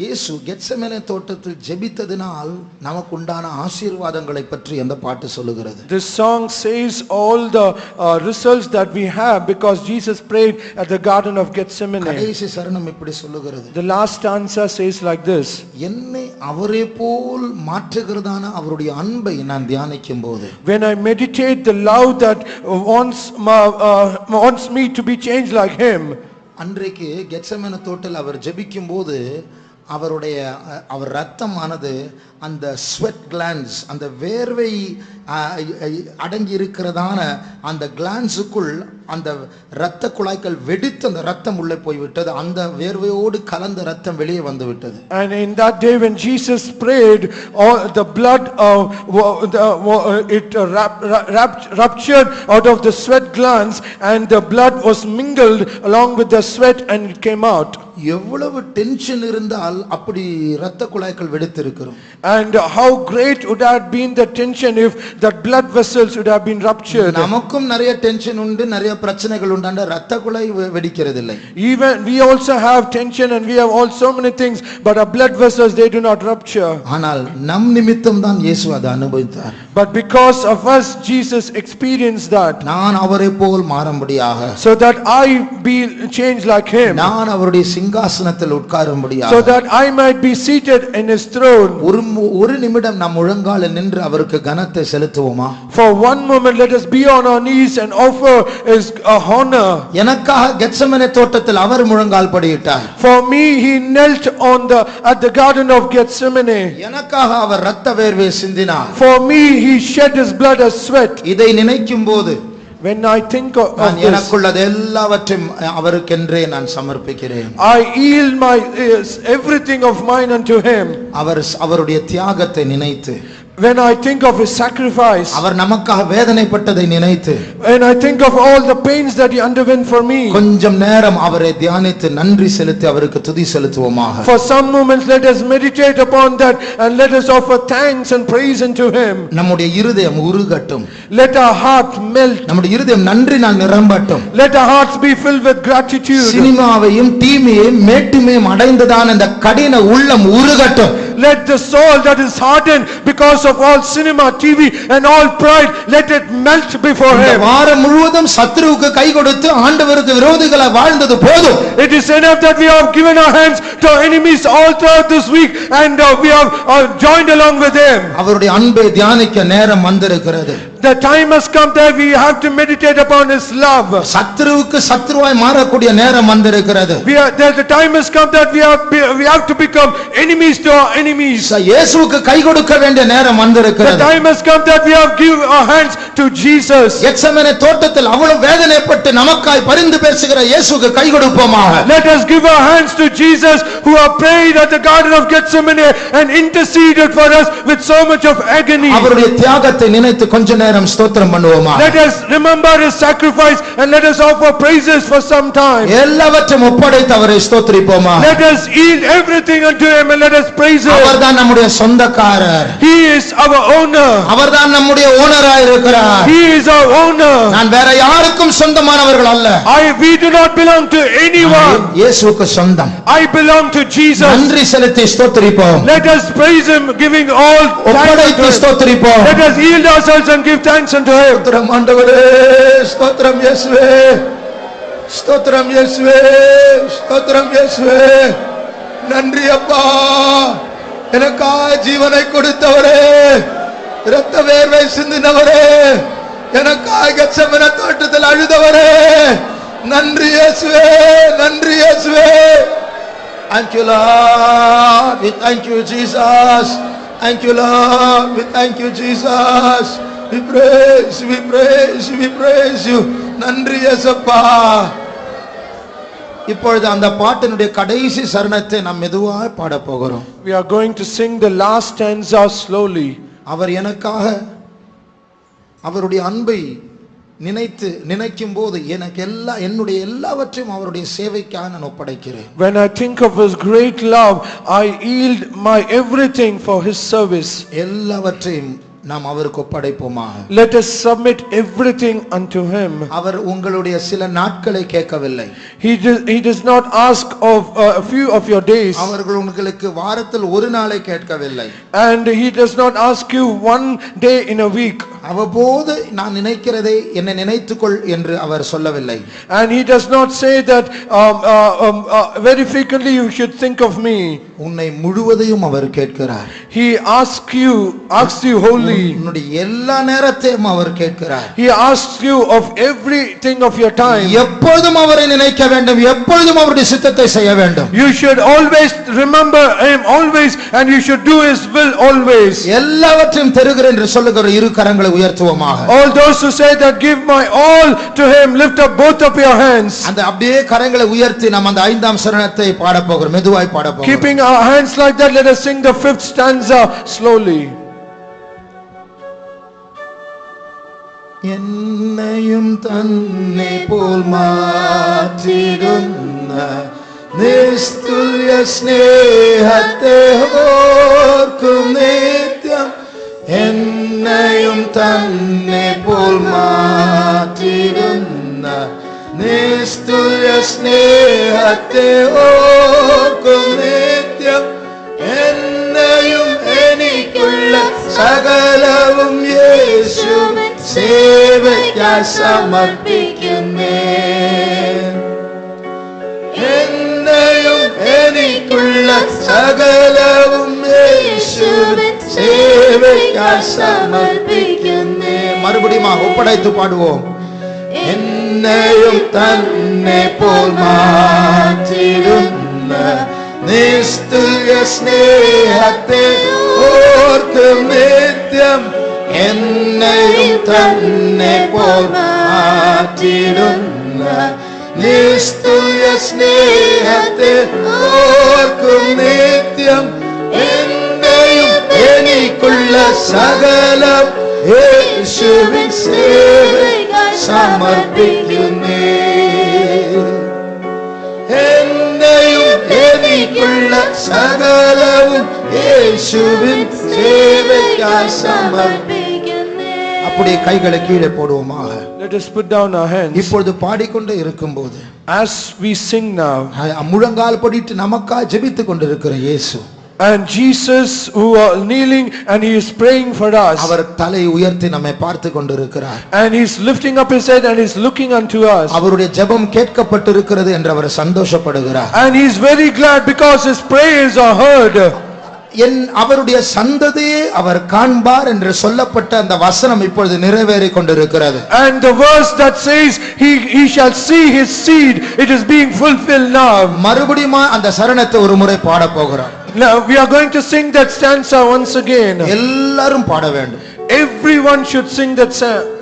இயேசு கெத்செமனே தோட்டத்தில் ஜெபித்ததினால் நமக்கு உண்டான ஆசீர்வாதங்களை பற்றி அந்த பாட்டு சொல்லுகிறது. This song says all the results that we have because Jesus prayed at the Garden of Gethsemane. கடைசி சரணம் இப்படி சொல்லுகிறது. The last stanza says like this. என்னை அவரே போல் மாற்றுகிறதான அவருடைய அன்பை நான் தியானிக்கும் போது, When I meditate the love that wants me to be changed like him. அன்றைக்கு கெத்செமனே தோட்டத்தில் அவர் ஜெபிக்கும் போது அவர் ரத்தமானது அந்த ஸ்வெட் கிளான்ஸ், அந்த வேர்வை அடங்கி இருக்கிறதான அந்த கிளான்ஸுக்குள் அந்த இரத்த குழாய்கள் வெடித்து அந்த ரத்தம் உள்ளே போய்விட்டது. அந்த வேர்வையோடு கலந்த ரத்தம் வெளியே வந்து விட்டது. And in that day when Jesus prayed, all the blood ruptured out of the sweat glands and the blood was mingled along with the sweat and it came out. எவ்வளவு டென்ஷன் இருந்தால் அப்படி இரத்த குழாய்கள் வெடித்திருக்கும். And how great would have been the tension if that blood vessels would have been ruptured. நமக்கும் நிறைய tension உண்டு, நிறைய பிரச்சனைகள் உண்டு, அந்த இரத்த குழாய் வெடிக்கிறது இல்லை. Even we also have tension and we have all so many things, but our blood vessels they do not rupture. ஆனால் நம் நிமித்தம் தான் இயேசு அதை அனுபவித்தார். But because of us Jesus experienced that. நான் அவரை போல் மாறும்படியாக, so that I be changed like him. நான் அவருடைய சிங்காசனத்தில் உட்காரும்படியாக, so that I might be seated in his throne. ஒரு நிமிடம் நாம் முழங்காலில் நின்று அவருக்கு கனத்தை செலுத்துவோமா? For one moment let us be on our knees and offer his honor. எனக்காக கெத்செமனே தோட்டத்தில் அவர் முழங்கால் படியிட்டார். For me he knelt at the garden of Gethsemane. எனக்காக அவர் இரத்த வேர்வை சிந்தினார். For me he shed his blood as sweat. இதை நினைக்கும் போது when I think of this, எனக்குள்ளது எல்லாவற்றையும் அவருக்கென்றே நான் சமர்ப்பிக்கிறேன். I yield my everything of mine unto him. அவருடைய தியாகத்தை நினைத்து, when I think of his sacrifice, அவர் நமக்காக வேதனைப்பட்டதை நினைத்து, when I think of all the pains that he underwent for me, கொஞ்சம் நேரம் அவரை தியானித்து நன்றி செலுத்தி அவருக்கு துதி செலுத்துவோமாக. for some moments let us meditate upon that and let us offer thanks and praise unto him. நம்முடைய இருதயம் உருகட்டும். let our heart melt. நம்முடைய இருதயம் நன்றினால் நிரம்பட்டும். let our hearts be filled with gratitude. சினிமாவையும் டிவியையும் மேட்டுமையும் அடைந்ததான இந்த கடின உள்ளம் உருகட்டும். let the soul that is hardened because of all cinema, TV and all pride, let it melt before him. வாரம் முழுவதும் சத்துருவுக்கு கை கொடுத்து ஆண்டவருக்கு விரோதிகளாய் வாழ்ந்தது போதும். It is enough that we have given our hands to our enemies all throughout this week and we have joined along with him. அவருடைய அன்பை தியானிக்க நேரம் வந்திருக்கிறது. The time has come that we have to meditate upon his love. சத்துருவுக்கு சத்துருவாய் மாறக்கூடிய நேரம் வந்திருக்கிறது. The time has come that we have to become enemies to our enemies. இயேசுவுக்கு கை கொடுக்க வேண்டிய நேரம் வந்திருக்கிறது. The time has come that we have give our hands to Jesus. Gethsemane தோட்டத்தில் அவ்வளவு வேதனைப்பட்டு நமக்காய் பரிந்து பேசுகிற இயேசுவுக்கு கை கொடுப்போமாக. Let us give our hands to Jesus who have prayed at the garden of Gethsemane and interceded for us with so much of agony. அவருடைய தியாகத்தை நினைத்து கொஞ்ச நேரம் ஸ்தோத்திரம் பண்ணுவோமா. Let us remember his sacrifice and let us offer praises for some time. எல்லாவற்றையும் ஒப்படைத்து அவரை ஸ்தோத்திரிப்போமா. Let us yield everything unto him and let us praise him. அவர்தான் நம்முடைய சொந்தக்காரர். He is our owner. அவர்தான் நம்முடைய ஓனராய் இருக்கிறார். He is our owner. நான் வேற யாருக்கும் சொந்தமானவர்கள் அல்ல. We do not belong to anyone. இயேசுவுக்கு சொந்தம். I belong to Jesus. நன்றி செலுத்தி ஸ்தோத்திரிப்போம். Let us praise him giving all ஒப்படைத்து ஸ்தோத்திரிப்போம். Let us yield ourselves and give thanks unto him. ஸ்தோத்திரம் ஆண்டவரே, ஸ்தோத்திரம் இயேசுவே, ஸ்தோத்திரம் இயேசுவே, ஸ்தோத்திரம் இயேசுவே. நன்றி அப்பா, எனக்காக ஜீவனை கொடுத்தவரே, இரத்த வேர்வை சிந்தினவரே, எனக்காக கெத்செமனே தோட்டத்தில் அழுதவரே, நன்றி இயேசுவே, நன்றி இயேசுவே. Thank you Lord, we thank you Jesus, thank you Lord, we thank you Jesus, we praise, we praise, we praise you. நன்றி இயேசுப்பா. இப்பொழுது அந்த பாட்டினுடைய கடைசி சரணத்தை நாம் மெதுவாக பாட போகிறோம். We are going to sing the last stanza slowly. அவர் எனக்காக அவருடைய அன்பை நினைக்கும் போது எனக்கு என்னுடைய எல்லாவற்றையும் அவருடைய சேவைக்காக நான் ஒப்படைக்கிறேன். When I think of his great love, I yield my everything for his service. எல்லாவற்றையும் நாம் அவருக்கு ஒப்படைப்போமா? Let us submit everything unto him. அவர் உங்களுடைய சில நாட்களை கேட்கவில்லை. He does not ask of a few of your days. அவர்கள் உங்களுக்கு வாரத்தில் ஒரு நாளை கேட்கவில்லை. And he does not ask you one day in a week. அவ்வப்போது நான் நினைக்கிறதை என்னை நினைத்துக்கொள் என்று அவர் சொல்லவில்லை. And he does not say that very frequently you should think of me. உன்னை முழுவதையும் அவர் கேட்கிறார். He asks you wholly. உன்னுடைய எல்லா நேரத்தையும் அவர் கேட்கிறார். He asks you of everything of your time. எப்பொழுதும் அவரை நினைக்க வேண்டும், எப்பொழுதும் அவருடைய சித்தத்தை செய்ய வேண்டும். You should always remember him always, and you should do his will always. எல்லாவற்றையும் தருகிறேன் என்று சொல்லுகிற இரு கரங்களை உயர்த்துவோமாக. All those who say that give my all to him, lift up both of your hands. அந்த அப்படியே கரங்களை உயர்த்தி நாம் அந்த 5ஆம் சரணத்தை பாட போகிறோம், மெதுவாய் பாட போகிறோம். Keeping our hands like that, let us sing the 5th stanza slowly. என்னையும் தன்னை போல் மாற்றிடுന്ന നിസ്തുല്യ സ്നേഹത്തെ ഓർക്കും നിത്യം എന്നെയും തന്നെ പോൽ മാറ്റിടുന്ന നിസ്തുല്യ സ്നേഹത്തെ ഓർക്കും നിത്യം എന്നെയും എനിക്കുള്ള സകലവും യേശുവിൻ സേവയ്ക്കായി സമർപ്പിക്കുന്നേ എനിക്കുള്ള സകലവും യേശുവിൻ സേവയ്ക്കായി സമർപ്പിക്കുന്നേ. മറുപടിയും ഒപ്പടൈത്ത് പാടുவோம். എന്നെയും തന്നെ പോൽ മാറ്റിടുന്ന നിസ്തുല്യ സ്നേഹത്തെ ഓർക്കും നിത്യം എന്നെയും തന്നെ പോൽ മാറ്റിടുന്ന നിസ്തുല്യ സ്നേഹത്തെ ഓർക്കും നിത്യം എന്നെയും എനിക്കുള്ള സകലം യേശുവിൻ സേവയ്ക്കായി സമർപ്പിക്കുന്നേ. എന്നെയും എനിക്കുള്ള സകലവും യേശുവിൻ സേവയ്ക്കായി സമർപ്പിക്കുന്നേ. அப்படியே கைகளை கீழே போடுவோமாக. Let us put down our hands. இப்பொழுது பாடிக்கொண்டே இருக்கும்போது as we sing now, முழங்கால் படிட்டு நமக்காக ஜெபித்துக் கொண்டிருக்கிற இயேசு, and Jesus who are kneeling and he is praying for us, அவர் தலை உயர்த்தி நம்மை பார்த்து கொண்டிருக்கிறார், and he is lifting up his head and is looking unto us, அவருடைய ஜெபம் கேட்கப்பட்டிருக்கிறது என்று அவர் சந்தோஷப்படுகிறார், and he is very glad because his prayers are heard. அவருடைய சந்ததியை அவர் காண்பார் என்று சொல்லப்பட்ட அந்த வசனம் இப்பொழுது நிறைவேறிக் கொண்டிருக்கிறது. And the verse that says he shall see his seed, it is being fulfilled now. மறுபடியும் அந்த சரணத்தை ஒரு முறை பாட போகிறோம். Now we are going to sing that stanza once again. எல்லாரும் பாட வேண்டும். Everyone should sing that stanza.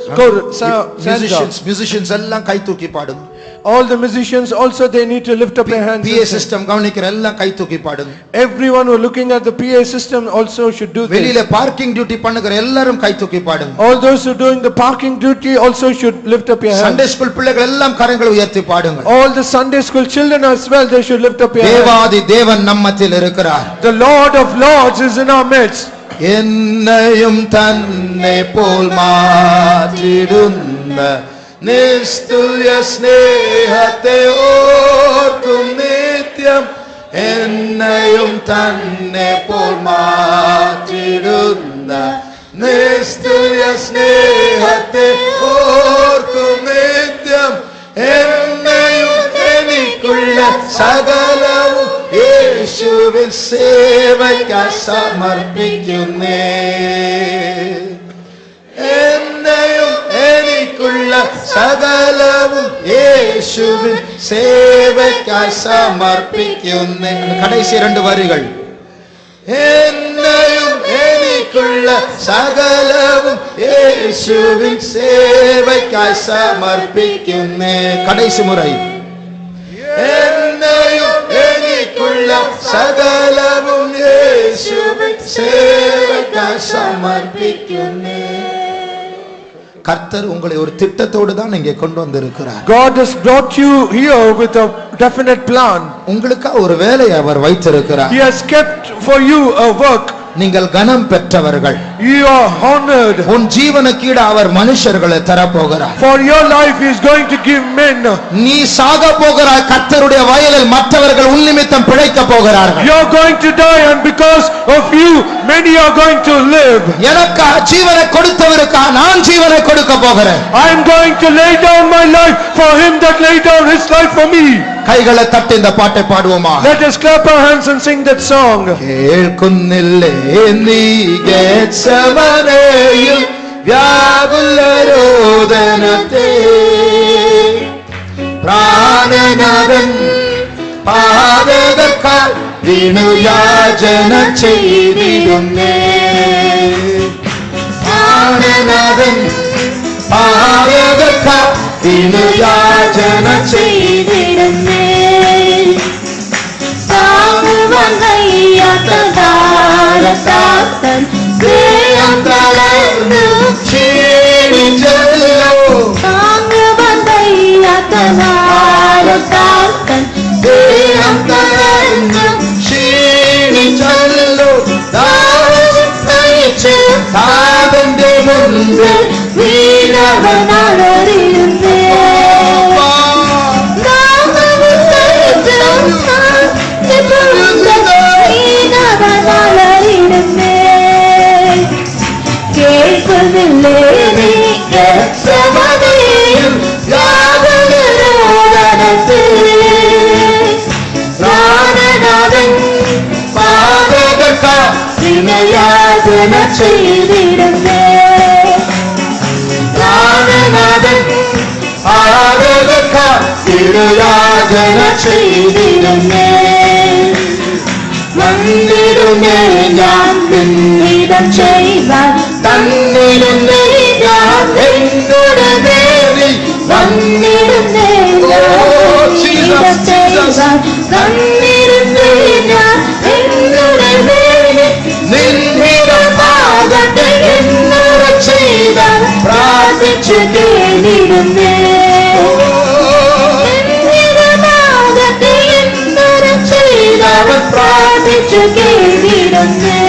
Musicians எல்லாம் கை தூக்கி பாடுங்க. All the musicians also, they need to lift up their hands. PA system கவனிக்கிற எல்லாம் கை தூக்கி பாடுங்க. Everyone who looking at the PA system also should do this. வெளியில பார்க்கிங் டியூட்டி பண்ணுகிற எல்லாரும் கை தூக்கி பாடுங்க. All those who doing the parking duty also should lift up your hands. Sunday school பிள்ளைகள் எல்லாம் கரங்களை உயர்த்தி பாடுங்க. All the Sunday school children as well, they should lift up your hands. தேவாதி தேவன் நம்மத்தில் இருக்கிறார். The Lord of Lords is in our midst. என்னையும் தன்னை போல் மாற்றிடுന്ന നിസ്തുല്യ സ്നേഹത്തെ ഓർക്കും നിത്യം എന്നെയും തന്നെ പോൽ മാറ്റിടുന്ന നിസ്തുല്യ സ്നേഹത്തെ ഓർക്കും നിത്യം എന്നെയും എനിക്കുള്ള സകലവും യേശുവിൻ സേവയ്ക്കായി സമർപ്പിക്കുന്നേ. എന്നെയും എനിക്കുള്ള സകലവും യേശുവിൻ സേവയ്ക്കായി സമർപ്പിക്കുന്നേ. കടൈസി രണ്ട് വരികൾ. എന്നെയും എനിക്കുള്ള സകലവും യേശുവിൻ സേവയ്ക്കായി സമർപ്പിക്കുന്നേ. കടൈസി മുறை. എന്നെയും എനിക്കുള്ള സകലവും യേശുവിൻ സേവയ്ക്കായി സമർപ്പിക്കുന്നേ. கர்த்தர் உங்களை ஒரு திட்டத்தோடு தான் இங்கே கொண்டு வந்திருக்கிறார். God has brought you here with a definite plan. உங்களுக்கு ஒரு வேலையை அவர் வைத்திருக்கிறார். He has kept for you a work. நீங்கள் கனம் பெற்றவர்கள். You are honored. உன் ஜீவனுக்கீட அவர் மனுஷர்களை தரப்போகிறார். For your life he is going to give men. நீ சாக போகிறாய், கர்த்தருடைய வயலில் மற்றவர்கள் உன் நிமித்தம் பிழைக்க போகிறார்கள். You are going to die, and because of you many are going to live. எனக்கு ஜீவனை கொடுத்தவருக்கு நான் ஜீவனை கொடுக்க போகிறேன். I am going to lay down my life for him that laid down his life for me. கைகளை தட்டி இந்த பாட்டை பாடுவோமா? Let us clap our hands and sing that song. കേൾക്കുന്നില്ലേ നീ ഗെത്സമനേയിൽ വ്യാകുലരോദനത്തെ, പ്രാണനാഥൻ പാതകർക്കായി വീണുയാചന ചെയ്തിരുന്നേ. പ്രാണനാഥൻ പാതകർക്കായി വീണുയാചന ചെയ്തിരുന്നേ. താങ്ങുവാൻ കഴിയാത്ത ഭാരത്താൽ ഹൃദയം തളർന്നു ക്ഷീണിച്ചല്ലോ. താങ്ങുവാൻ കഴിയാത്ത ഭാരത്താൽ ഹൃദയം തളർന്നു ക്ഷീണിച്ചല്ലോ. നയിച്ച് താതന്റെ മുൻപിൽ വീണവനറിയുന്നേ. കേൾക്കുന്നില്ലേ നീ ഗെത്സമനേയിൽ വ്യാകുലരോദനത്തിൽ, പ്രാണനാഥൻ പാതകർക്കായി വിനയാചന ചെയ്തിരുന്നേ. പ്രാണനാഥൻ പാതകർക്കായി വീണുയാചന ചെയ്തിരുന്നേ. വന്നിരുന്നേ ഞാൻ പിന്നിടം ചെയ്യുവാൻ, തന്നിരുന്നേ ഞാൻ എന്നോട് ദേവി. വന്നിരുന്നേ ഞാൻ പിന്നിടം ചെയ്യുവാൻ, വന്നിരുന്നേ ഞാൻ എന്നോട് ദേവി. നിന്നിടമാകട്ടെ എന്നോട് ചെയ്ത പ്രാർത്ഥിച്ചു കേട്ടിരുന്നേ. എന്നിടമാകട്ടെ എന്നോട് ചെയ്തവൻ പ്രാർത്ഥിച്ചു കേട്ടിരുന്നേ.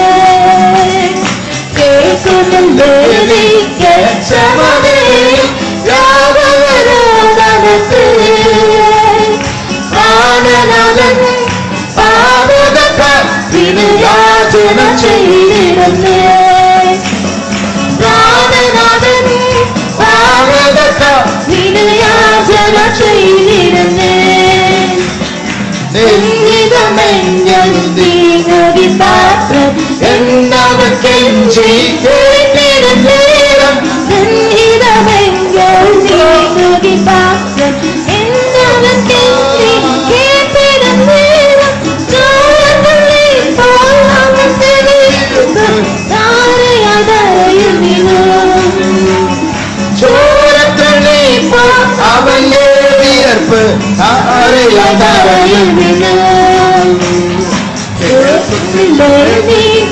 കേൾക്കുന്നില്ലേ നീ ഗെത്സമനേയിൽ വ്യാകുലരോദനത്തിൽ, പ്രാണനാഥൻ പാതകർക്കായി വിനയാചന ചെയ്തിരുന്നേ. പ്രാണനാഥൻ പാതകർക്കായി വിനയാചന ചെയ്തിരുന്നേ. നീങ്ങുതി പാത്രം എന്നവൻ കെഞ്ചി കേട്ടിരുന്നേരം, നീങ്ങുതി പാത്രം എന്നവൻ കെഞ്ചി കേട്ടിരുന്നേരം, ചോരത്തുള്ളിപ്പോ അവന്റെ വിയർപ്പ് താരയതറയിൽ വീണു.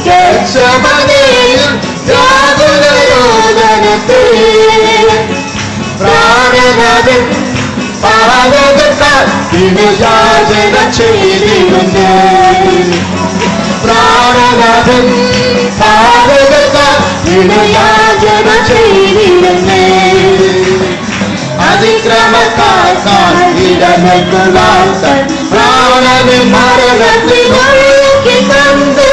ഗെത്സമനേയിൽ വ്യാകുലരോദനത്തിൽ, പ്രാണനാഥൻ പാതകർക്കായി വിനയാചന ചെയ്തിരുന്നു. പ്രാണനാഥൻ പാതകർക്കായി വിനയാചന ചെയ്തിരുന്നു. അതിക്രമക്കാർക്കാൽ ഇടനൽക്കുവാൻ പ്രാണനെ മരണത്തിൽ ഒഴുക്കി കണ്ട്,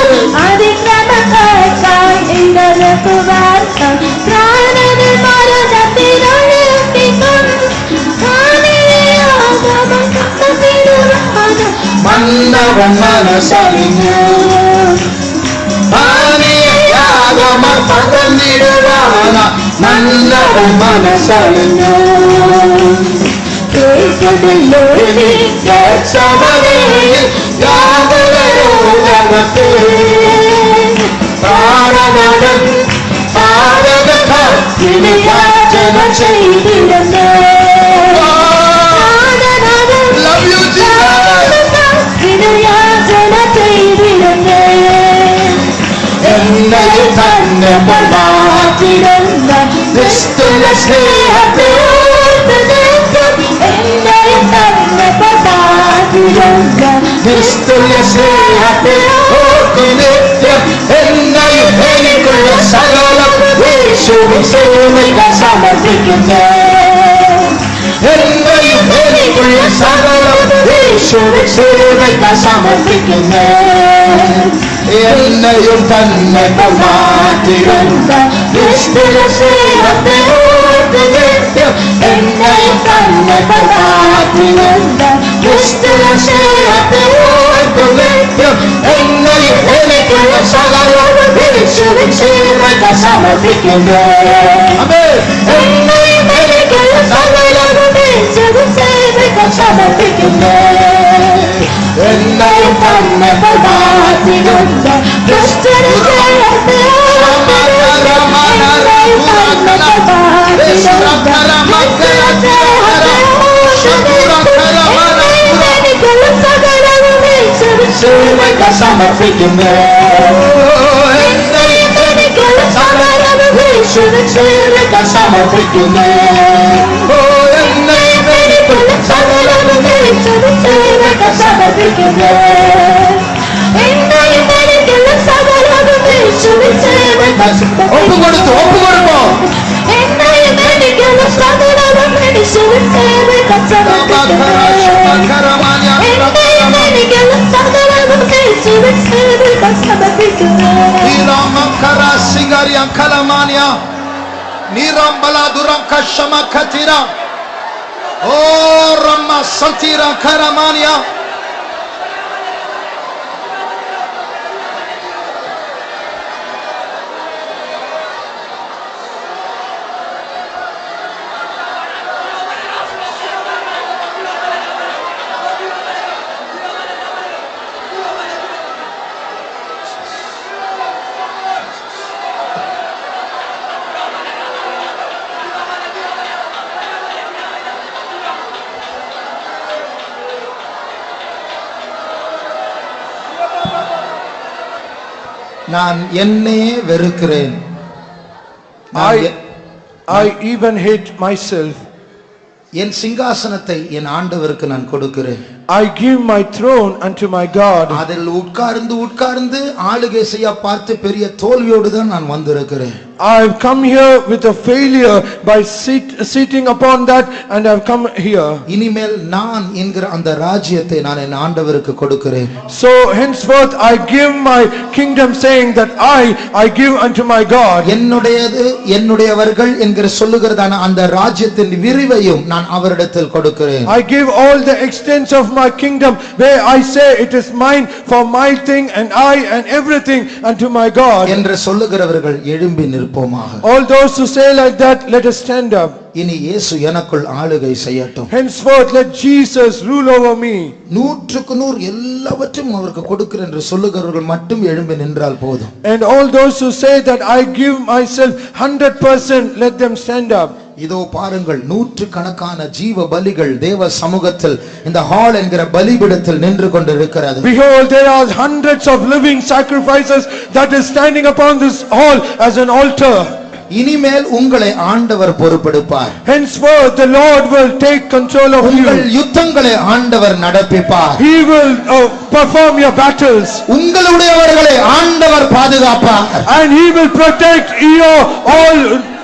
അതിക്രമക്കാർക്കായി ഇടനൽക്കുവാൻ പ്രാണനെ മരണത്തിൽ ഒഴുക്കി കണ്ട്, മന്നവൻ മനസ്സറിഞ്ഞു. പാനീയാഗമ പകർന്നിടുവാന നല്ലവൻ മനസ്സറിഞ്ഞു. കേൾക്കുന്നില്ലേ നീ ഗെത്സമനേയിൽ വ്യാകുലരോദനത്തിൽ, പ്രാണനാഥൻ പാതകർക്കായി വിനയാചന ചെയ്തിരുന്നേ. Love you, Jesus. വിനയാചന ചെയ്തിരുന്നേ. എന്നെ തന്നെ മാറ്റിടുന്ന ക്രിസ്തുവിന്റെ സ്നേഹത്തെ എന്നെ തന്നെ മാറ്റിടുന്ന ക്രിസ്തുവിന്റെ സ്നേഹത്തെ ഓർത്ത് നിത്യം എന്നെ യേശുവിൻ സേവയ്ക്ക് സമർപ്പിക്കുന്നു എന്നെയും എനിക്കുള്ള സകലം യേശുവിൻ സേവയ്ക്ക് സമർപ്പിക്കുന്നു എന്നെയും തന്നെ മാറ്റിരുന്ന ക്രിസ്തുവിൻ സ്നേഹത്തെ ഓർത്ത് നിത്യം എന്നെയും തന്നെ മാറ്റിരുന്ന ക്രിസ്തുവിൻ സ്നേഹത്തെ ഓർത്ത് നിത്യം എന്നെയും എനിക്കുള്ള സകലം യേശുവിൻ സേവയ്ക്ക് സമർപ്പിക്കുന്നു എന്നെയും എനിക്കുള്ള സകലം യേശുവിൻ സേവയ്ക്ക് സമർപ്പിക്കുന്നു എന്നെയും തന്നെ മാറ്റിരുന്ന ക്രിസ്തുവിൻ സ്നേഹത്തെ സമർപ്പിക്കുന്നു സമർപ്പിക്കുന്നു സമർപ്പിക്കുന്നു ഒപ്പുകൊടുത്തു ഒപ്പുകൊടുക്കോ நான் என்னையே வெறுக்கிறேன் I even hate myself. என் சிங்காசனத்தை என் ஆண்டவருக்கு நான் கொடுக்கிறேன் I give my throne unto my God. அதில் உட்கார்ந்து உட்கார்ந்து ஆளுகை செய்ய பார்த்து பெரிய தோல்வியோடு தான் நான் வந்திருக்கிறேன் I have come here with a failure by sitting upon that, and I have come here. இனிமேல் நான் என்கிற அந்த ராஜ்யத்தை நான் என் ஆண்டவருக்கு கொடுக்கிறேன். So henceforth I give my kingdom, saying that I give unto my God. என்னுடையது என்னுடையவர்கள் என்கிற சொல்லுகிறதான அந்த ராஜ்யத்தின் விரிவையும் நான் அவரிடத்தில் கொடுக்கிறேன். I give all the extents of my kingdom, where I say it is mine for my thing, and I and everything unto my God. என்று சொல்லுகிறவர்கள் எழும்பி நிற்போமாக. All those who say like that, let us stand up. இனி இயேசு எனக்குள் ஆளுகை செய்யட்டும். Henceforth let Jesus rule over me. 100% எல்லாவற்றையும் அவருக்கு கொடுக்கிறேன் என்று சொல்லுகிறவர்கள் மட்டும் எழும்பி நின்றால் போதும். And all those who say that I give myself 100%, let them stand up. இதோ பாருங்கள், நூற்றுக்கணக்கான ஜீவ பலிகள் தேவ சமூகத்தில் இந்த ஹால் என்கிற பலிபீடத்தில் நின்று கொண்டிருக்கிறது. Behold, there are hundreds of living sacrifices that is standing upon this hall as an altar. இனிமேல் உங்களை ஆண்டவர் பொறுப்பெடுப்பார். Henceforth the Lord will take control of you. உங்கள் யுத்தங்களை ஆண்டவர் நடப்பிப்பார். He will perform your battles. உங்களுடையவர்களை ஆண்டவர் பாதுகாப்பார். And he will protect your all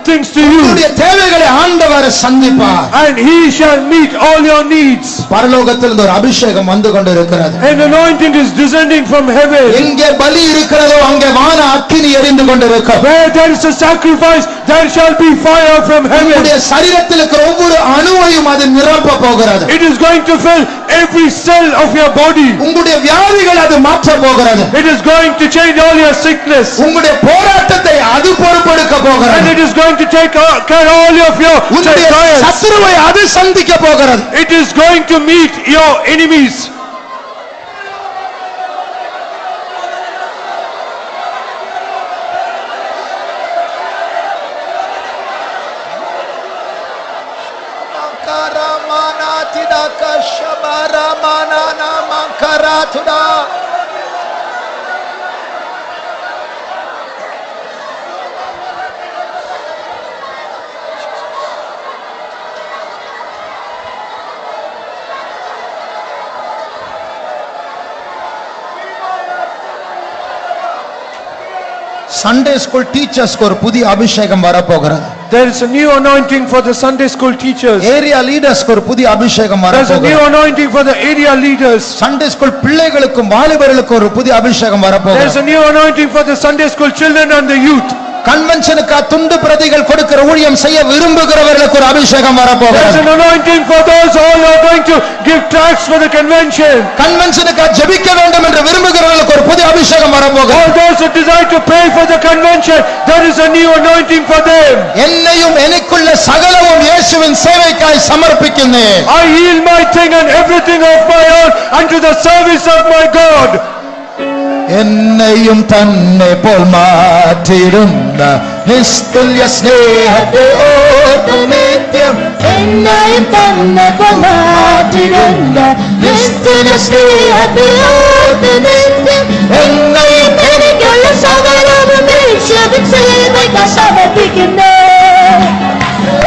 things to you. உங்களுடைய தேவைகளை ஆண்டவர் சந்திப்பார். And he shall meet all your needs. பரலோகத்திலிருந்து ஒரு அபிஷேகம் வந்து கொண்டிருக்கிறது. An anointing is descending from heaven. எங்கே பலி இருக்கிறதோ அங்கே வான அக்கினி எரிந்து கொண்டிருக்கும். Where there is a sacrifice, there shall be fire from heaven. உங்களுடைய சரீரத்தில் இருக்கிற ஒவ்வொரு அணுவையும் அது நிரப்ப போகிறது. It is going to fill every cell of your body. உங்களுடைய வியாதிகள் அது மாற்ற போகிறது. It is going to change all your sickness. உங்களுடைய போராட்டத்தை அது பொறுப்பெடுக்க போகிறது. And it is going to take care all of your trials. சத்துருவை அது சந்திக்க போகிறது. It is going to meet your enemies. Sunday school டீச்சர்ஸ்க்கு ஒரு புதிய அபிஷேகம் வரப்போகிறது. There is a new anointing for the Sunday school teachers. Area லீடர்ஸ்க்கு ஒரு புதிய அபிஷேகம் There is a new வரப்போகிறது. anointing for the area leaders. Sunday school பிள்ளைகளுக்கும் வாலிபர்களுக்கும் ஒரு புதிய அபிஷேகம் There is வரப்போகிறது. a new anointing for the Sunday school children and the youth. கன்வென்ஷனுக்கு துண்டு பிரதிகள் கொடுக்கிற ஊழியம் செய்ய விரும்புகிறவர்களுக்கு ஒரு அபிஷேகம் There is வரப்போகிறது. an anointing for those all who are going to give tracts for the convention. கன்வென்ஷனுக்கு ஜெபிக்க வேண்டும் என்று விரும்புகிறவர்களுக்கு ஒரு புதிய அபிஷேகம் All வரப்போகிறது. those who desire to pray for the convention, there is a new anointing for them. என்னையும் எனக்குள்ள சகலமும் இயேசுவின் சேவைக்காய் சமர்ப்பிக்கிறேன். I yield my thing and everything of my own unto the service of my God. என்னையும் தன்னை போல் மாற்றிருந்த நிஸ்துல்ய ஸ்நேகத்தை ஓர்த்து நித்தியம் என்னையும் தன்னை போல் மாற்றிருந்த நிஸ்துல ஸ்நேகத்தை ஓர்த்து நித்தியம் என்னையும் எனக்குள்ள சகலமும் இயேசுவின் சேவைக்காய் சமர்ப்பிக்கிறேன்.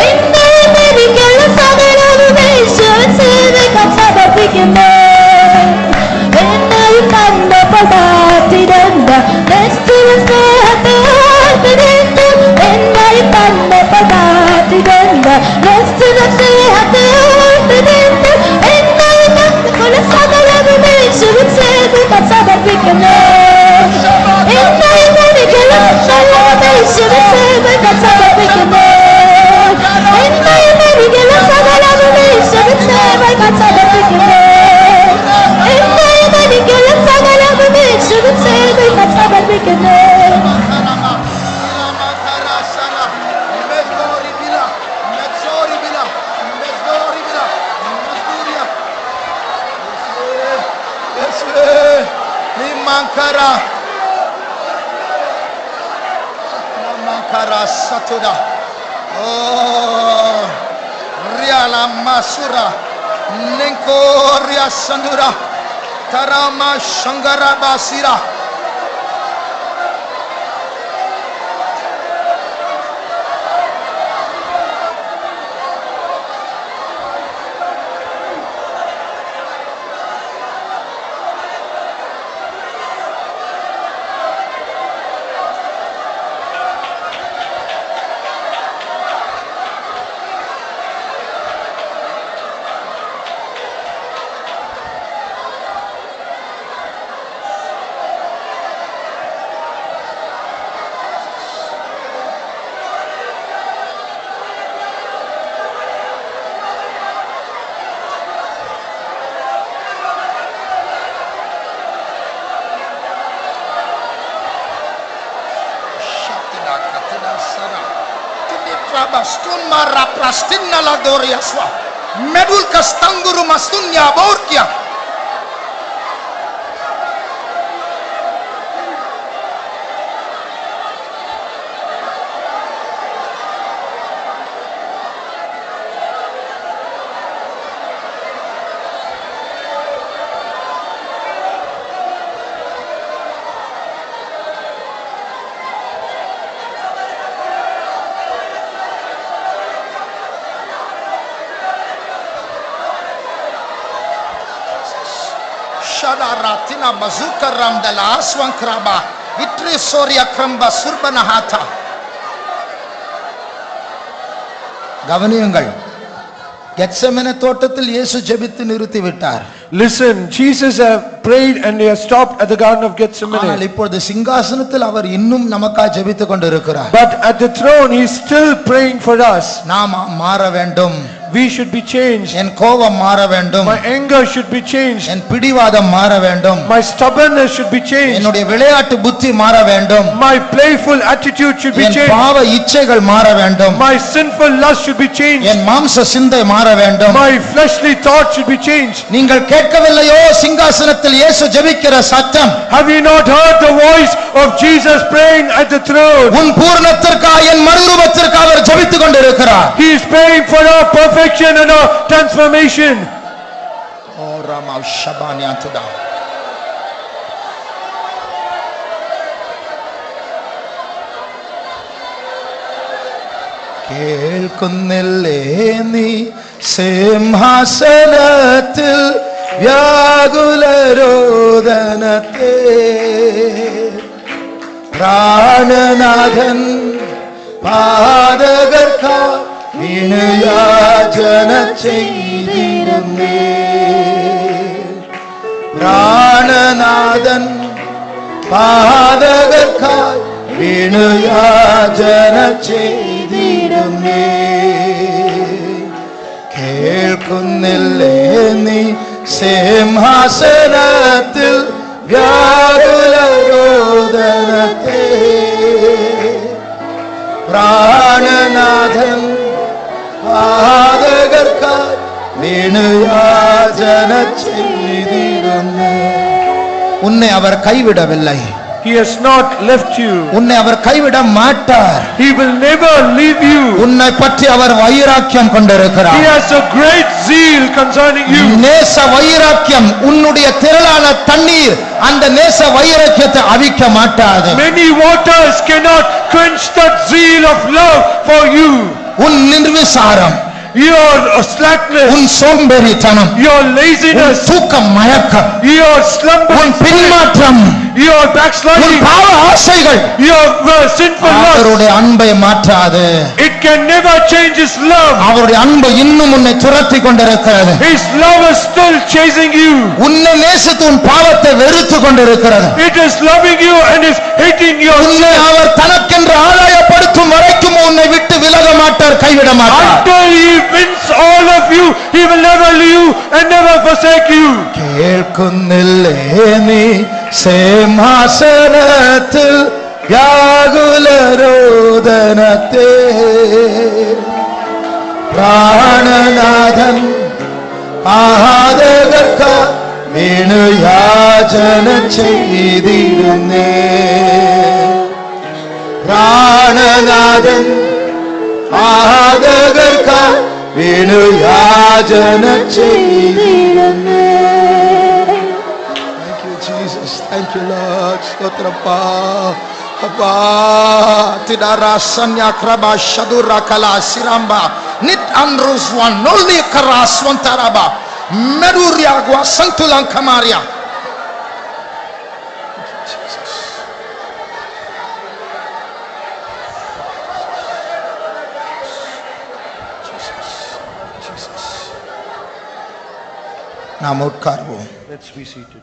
என்னையும் எனக்குள்ள சகலமும் இயேசுவின் சேவைக்காய் சமர்ப்பிக்கிறேன். என்னையும் தன்னை போல் மாற்றிருந்த நிஸ்துல ஸ்நேகத்தை ஓர்த்து நித்தியம் என்னையும் தன்னை போல் மாற்றிருந்த நிஸ்துல ஸ்நேகத்தை ஓர்த்து நித்தியம் என்னையும் எனக்குள்ள சகலமும் இயேசுவின் சேவைக்காய் சமர்ப்பிக்கிறேன். என்னையும் எனக்குள்ள சகலமும் இயேசுவின் சேவைக்காய் சமர்ப்பிக்கிறேன். என்னையும் எனக்குள்ள சகலமும் இயேசுவின் சேவைக்காய் சமர்ப்பிக்கிறேன். என்னையும் எனக்குள்ள சகலமும் இயேசுவின் சேவைக்காய் சமர்ப்பிக்கிறேன். Tarama Shangara Basira. Bastun mara prastinna la doria swa medul kastanguru mastunya borkia Shadaratina mazuka ramdala aswankraba vitri soria kramba surbanahata. கவனியுங்கள், கெத்செமனே தோட்டத்தில் இயேசு ஜெபித்து நிறுத்தி விட்டார். Listen, Jesus have prayed and they have stopped at the Garden of ஆனால் Gethsemane. இப்பொழுது சிங்காசனத்தில் அவர் இன்னும் நமக்காக ஜெபித்துக் கொண்டிருக்கிறார். But at the throne he is still praying for us. நாம் மாற வேண்டும். We should be changed. என் கோபம் மாற வேண்டும். My anger should be changed. என் பிடிவாதம் மாற வேண்டும். My stubbornness should be changed. என்னுடைய விளையாட்டு புத்தி மாற வேண்டும். My playful attitude should be N changed. பாவ இச்சைகள் மாற வேண்டும். My sinful lust should be changed. என் மாம்ச சிந்தை மாற வேண்டும். My fleshly thought should be changed. நீங்கள் கேட்கவில்லையோ சிங்காசனத்தில் இயேசு ஜெபிக்கிற சத்தம்? Have you not heard the voice of Jesus praying at the throne? உன் பூரணத்திற்காக என் மறுரூபத்திற்காக அவர் ஜெபித்துக் கொண்டிருக்கிறார். He is praying for our perfection and our transformation. ஓ ராமா ஷபானியாதுடா. കേൾക്കുന്നില്ലേ നീ സിംഹാസനത്തിൽ വ്യാകുലരോദനത്തെ பிராணநாதன் பாதகர்க்காய் வினுயாஜன செய்திடுமே. பிராணநாதன் பாதகர்க்காய் வினுயாஜன செய்திடுமே. കേൾക്കുന്നില്ലേ നീ സിംഹാസനത്തിൽ വ്യാകുലരോദനത്തെ. പ്രാണനാഥൻ പാതകർക്കായി വീണുയാചന ചെയ്തിരുന്നു. ഉന്നെ അവർ കൈവിടവിல்லை. He has not left you. உன்னை அவர் கைவிட மாட்டார். He will never leave you. உன்னை பற்றி அவர் வைராக்கியம் கொண்டிருக்கிறார். He has a great zeal concerning you. நேச வைராக்கியம் உன்னுடைய திரளான தண்ணீர் அந்த நேச வைராக்கியத்தை அவிக்க மாட்டாது. Many waters cannot quench that zeal of love for you. உன் நிர்விசாரம், Your slackness, உன் சோம்பேறித்தனம், your laziness, தூக்க மயக்கம், your slumber, உன் பின்மாற்றம், your உன் backsliding, பாவ ஆசைகள் your sinful lust, அவருடைய அன்பை மாற்றாது. it can never change His love. அவருடைய அன்பு இன்னும் உன்னை துரத்தி கொண்டிருக்கிறது. His love is still chasing you. உன்னை நேசித்து உன் பாவத்தை வெறுத்து கொண்டிருக்கிறது. It is loving you and is hating your உன்னை sin. அவர் தனக்கென்று ஆதாயப்படுத்தும் வரைக்கும் உன்னை விட்டு விலக மாட்டார், கைவிட மாட்டார். Until He wins all of you, He will never leave you and never forsake you. കേൾക്കുന്നില്ലേ നീ സിംഹാസനത്തിൽ വ്യാകുലരോദനത്തെ. പ്രാണനാഥൻ പാതകർക്കായി വീണുയാചന ചെയ്തിരുന്നേ. പ്രാണനാഥൻ പാതകർക്കായി വീണുയാചന ചെയ്തിരുന്നേ. Thank you Jesus, thank you Lord. സ്തോത്രപ്പാ அப்பா. திடராசன்யா கிரபா ஷதுரா கலா சிரம்பா நித் அன்ருஸ்வான் நொல்லி கராஸ்வன் தரபா மெருரியா குவா சந்துலன் கமாரியா. நாம் உட்கார்வோம். Let's be seated.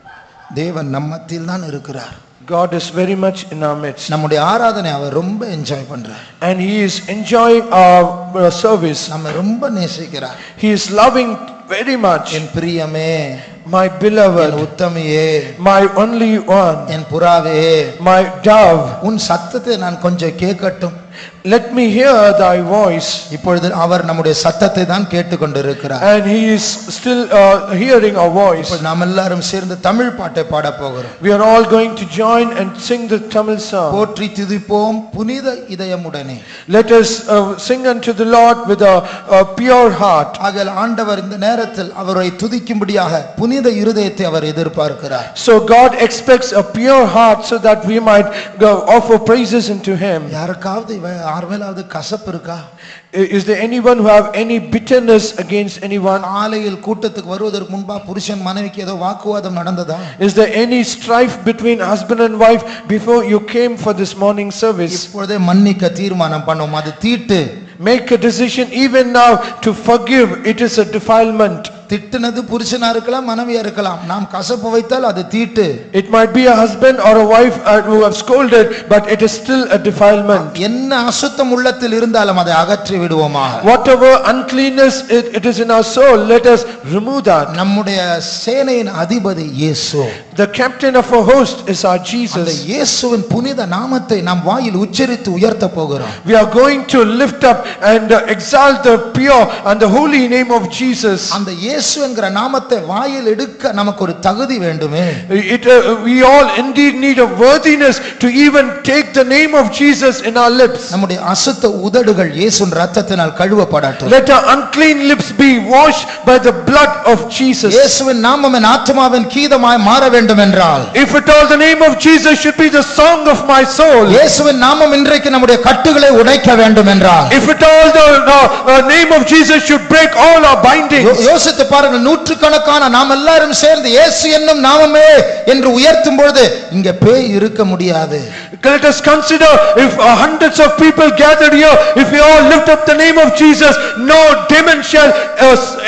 தேவன் நம்ம மத்தியில் தான் இருக்கிறார். God is very much in our midst. நம்முடைய ஆராதனை அவர் ரொம்ப என்ஜாய் பண்றார். And He is enjoying our service. நம்ம ரொம்ப நேசிக்கிறார். He is loving very much. என் பிரியமே, My beloved, N உத்தமியே, my only one, என் புறாவே, my dove, உன் சத்தத்தை நான் கொஞ்சம் கேட்கட்டும். let me hear thy voice. இப்பொழுது அவர் நம்முடைய சத்தத்தை தான் கேட்டுக்கொண்டிருக்கிறார். And He is still hearing our voice. இப்ப நாம் எல்லாரும் சேர்ந்து தமிழ் பாட்டை பாட போகிறோம். We are all going to join and sing the Tamil song. போற்றி துதிப்போம் புனித இதயமுடனே. Let us sing unto the Lord with a pure heart. ஆகையால் ஆண்டவர் இந்த நேரத்தில் அவரை துதிக்கும்படியாக புனித இருதயத்தை அவர் எதிர்பார்க்கிறார். So God expects a pure heart so that we might go offer praises unto Him. யாருக்காவது யார்மேலாவது கசப்பு இருக்கா? Is there anyone who have any bitterness against anyone? ஆலையில் கூட்டத்துக்கு வருவதற்கு முன்பா புருஷன் மனைவிக்கு ஏதோ வாக்குவாதம் நடந்ததா? Is there any strife between husband and wife before you came for this morning service? இப்பொழுதே மன்னிக்க தீர்மானம் பண்ணுவோம். அது தீட்டு. Make a decision even now to forgive. It is a defilement. திட்டுனது புருஷனா இருக்கலாம், மனைவியா இருக்கலாம். நாம் கசப்பு வைத்தால் அது தீட்டு. It might be a husband or a wife who have scolded, but it is still a defilement. என்ன அசுத்தம் உள்ளத்தில் இருந்தாலும் அதை அகற்றி விடுவோமாக. Whatever uncleanness it is in our soul, let us remove that. நம்முடைய சேனையின் அதிபதி இயேசு. The captain of a host is our அந்த Jesus. இயேசுவின் புனித நாமத்தை நாம் வாயில் உச்சரித்து உயர்த்த போகிறோம். We are going to lift up and exalt the pure and the holy name of Jesus. அந்த இயேசு என்கிற நாமத்தை வாயில் எடுக்க நமக்கு ஒரு தகுதி வேண்டுமே. We all indeed need a worthiness to even take the name of Jesus in our lips. நம்முடைய அசுத்த உதடுகள் இயேசுவின் இரத்தத்தினால் கழுவப்படட்டும். Let our unclean lips be washed by the blood of Jesus. இயேசுவின் நாமம் என் ஆத்துமாவின் கீதமாய் மாற வேண்டும் வேண்டும் என்றால், if at all the name of Jesus should be the song of my soul, இயேசுவின் நாமம் இன்றைக்கு நம்முடைய கட்டுகளை உடைக்க வேண்டும் என்றால், if at all the name of Jesus should break all our bindings, யோசித்து பாருங்கள், நூற்றுக்கணக்கான நாம் எல்லாரும் சேர்ந்து இயேசு என்னும் நாமமே என்று உயர்த்தும் பொழுது இங்க பேய் இருக்க முடியாது. let us consider if hundreds of people gathered here, if we all lift up the name of Jesus, no demon shall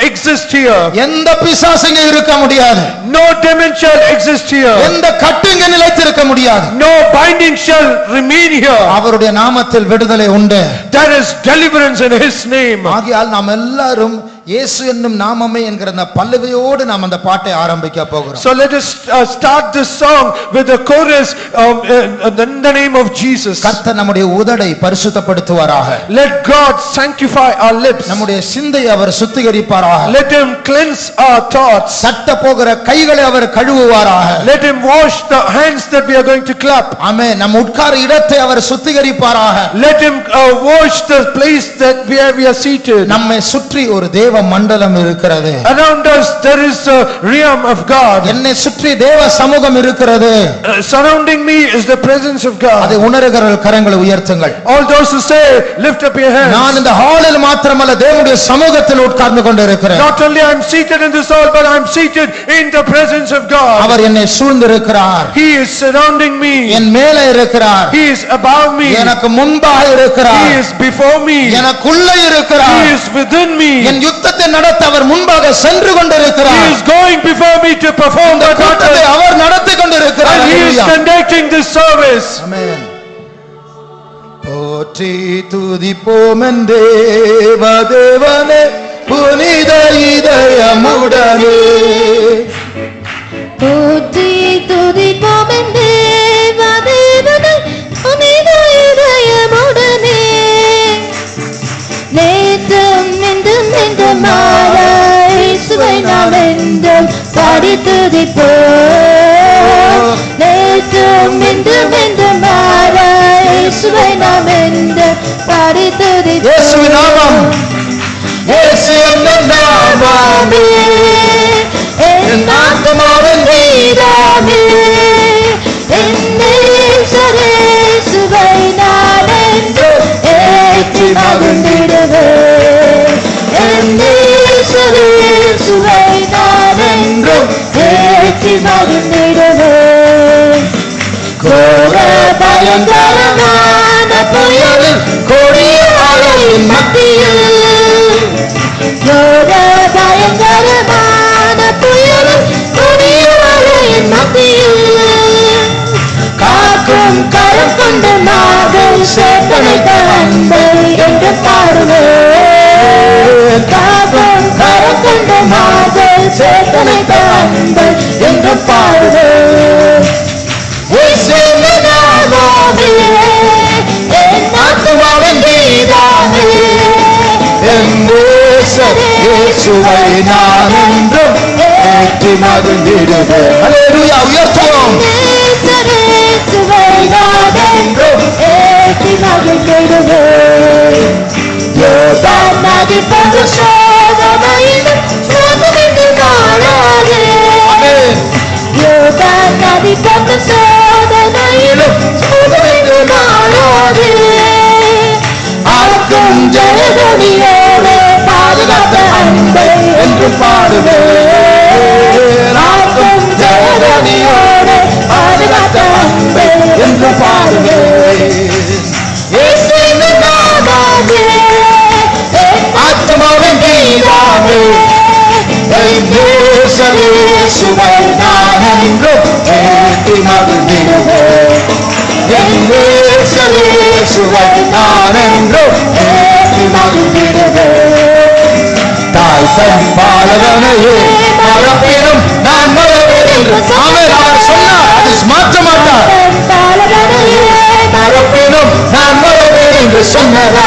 exist here. எந்த பிசாசுங்க இருக்க முடியாது. No demon shall exist here. எந்த கட்டுங்க நிலைத்திருக்க முடியாது. No binding shall remain here. அவருடைய நாமத்தில் விடுதலை உண்டு. There is deliverance in his name. ஆகையால் நாம் எல்லாரும் இயேசு என்னும் நாமமே என்கிற அந்த பல்லவியோடு நாம் அந்த பாட்டை ஆரம்பிக்க போகிறோம். So let us start this song with the chorus in the name of Jesus. கர்த்தர் நம்முடைய உதடை பரிசுத்தப்படுத்துவாராக. Let God sanctify our lips. நம்முடைய சிந்தையை அவர் சுத்திகரிப்பாராக. Let him cleanse our thoughts. தட்ட போகிற கைகளை அவர் கழுவுவாராக. Let him wash the hands that we are going to clap. ஆமென். நம் உட்கார இடத்தை அவர் சுத்திகரிப்பாராக. Let him wash the place that where we are seated. நம்மை சுற்றி ஒரு தேவ மண்டலம் இருக்கிறது. Around us there is a realm of God. என்னை சுற்றி தேவ சமூகம் இருக்கிறது. Surrounding me is the presence of God. அதை உணர்கிற கரங்களை உயர்த்துங்கள். All those who say, lift up your hands. நான் இந்த ஹாலில் மாத்திரமல்ல, தேவனுடைய சமூகத்தில் உட்கார்ந்து கொண்டிருக்கிறேன். Not only I am seated in this hall, but I am seated in the presence of God. அவர் என்னை சூழ்ந்திருக்கிறார். He is surrounding me. என் மேலே இருக்கிறார். He is above me. எனக்கு முன்பாக இருக்கிறார். He is before me. எனக்குள்ளே இருக்கிறார். He is within me. என் யுத்தத்தை நடத்த அவர் முன்பாக சென்று கொண்டிருக்கிறார். He is going before me to perform the கூட்டத்தை battle. அவர் நடத்தி கொண்டிருக்கிறார். And he is conducting this service. ஆமென். போற்றி துதிப்போம் தேவனே புனித இதயமுடனே. போற்றி துதிப்போம் தேவனே புனித இதயமுடனே. நேற்றும் இன்றும் என்றுமாக இயேசுவை நாம் என்றும் பாடி துதிப்போம். நேற்றும் இன்றும் என்றுமாக இயேசுவை நாம் என்றும் பாடி துதிப்போம். இயேசுவின் நாமம், இயேசு என்னும் நாமமே என் ஆத்துமாவின் வீரமே. என் இயேசுவை நான் என்றும் ஏற்றி மகிழ்ந்திடுவேன். என் இயேசுவை நான் என்றும் ஏற்றி மகிழ்ந்திடுவேன். கோர பயங்கரமான புயலில் கொடிய அலையின் மத்தியில், கோர பயங்கரமான புயலில் கொடிய அலையின் மத்தியில், காக்கும் கரம் கொண்டு நாங்கள் சேத்தனை தந்தை என்று பாடுவேன். காக்கும் கரம் கொண்டு நாங்கள் சேத்தனை தந்தை என்று பாடுவேன். இயேசுவின் நாமமே என் ஆத்துமாவின் கீதமே. என் இயேசுவை நான் என்றும் ஏற்றி மகிழ்ந்திடுவேன். அல்லேலூயா, உயர்த்துவோம். இயேசுவை நான் என்றும் ஏற்றி மகிழ்ந்திடுவேன். யோர்தான் நதி போன்ற சோதனையிலும் சோதனைக்கு நாளாதே. யோர்தான் நதி போன்ற சோதனையிலும் சோதனைக்கு நாளாதே. ஆக்கும் ஜெயதொனியோடு பாதுகாத்த அன்பை என்று பாடுவேன். ஆக்கும் ஜெயதொனியோடு பாதுகாத்த அன்பை என்று பாடுவேன். இயேசுவின் நாமமே என் ஆத்துமாவின் கீதமே. என் இயேசுவை நான் என்றும் ஏற்றி மகிழ்ந்திடுவேன். என் இயேசுவை நான் என்றும் ஏற்றி மகிழ்ந்திடுவேன். தாய் தன் பாலகனையே மறப்பினும் நான் மறவேன் என்று அவர் சொன்னார். அது மாற்ற மாட்டார். மறப்பினும் நான் மறவேன் என்று சொன்னார்.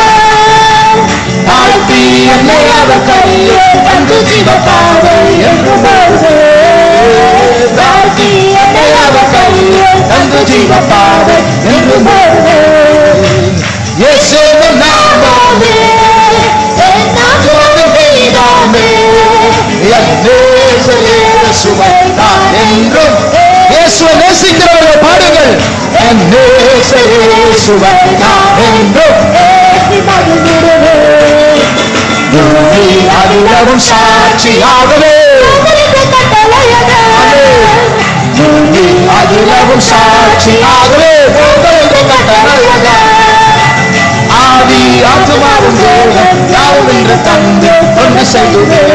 தாழ்த்தி என்னை அவர் கையே தந்து ஜீவபாதை என்று வருவேன். தாழ்த்தி என்னை அவர் கையே தந்து ஜீவபாதை என்று வருவேன். இயேசுவின் நாமமே என் ஆத்துமாவின் கீதமே. என் இயேசுவை நான் என்றும் இயேசுவை நான் என்றும் ஏற்றி மகிழ்ந்திடுவேன். பூமி அதிலும் சாட்சியாகவே பூமி அதிலும் சாட்சியாகவே உங்களுக்கு கட்டளையதா. ஆவி ஆத்துமாவும் தேவன் யாவும் என்று தந்து கொண்டு செய்வேன்.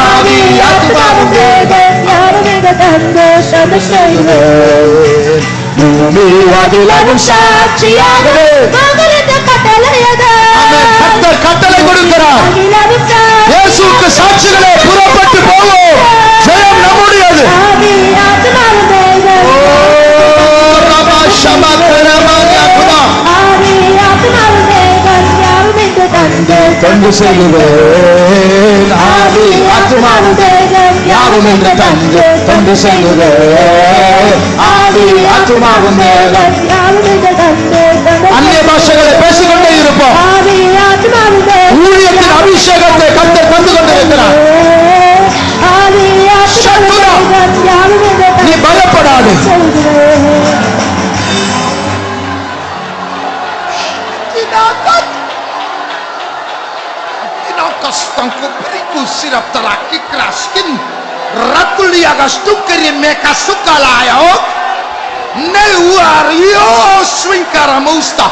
ஆவி ஆத்துமாவும் தேவன் யாவும் என்று தந்து கொண்டு செய்வேன். பூமி அதிலும் சாட்சியாகவே உங்களுக்கு கட்டளையதா. கர்த்தர் கட்டளை கொடுக்கிறார். இயேசுவுக்கு சாட்சிகளே புறப்பட்டு போவோம். ஜெயம் நம்முடையது. தொண்டு செய்கிறேன். ஆவி ஆத்துமாவும் யாவும் என்று தந்து தொண்டு செய்கிறேன். ஆவி ஆத்துமாவும் அந்நிய பாஷைகளை பேசிக்கொண்டே இருப்போம். ஊழியத்தின் அபிஷேகத்தை கர்த்தர் தந்து கொண்டிருக்கிறார். நீ பயப்படாது. Stanco periku sirap teraki kraskin ratulia gastukeri meka sukalayo neuario swinkara musta.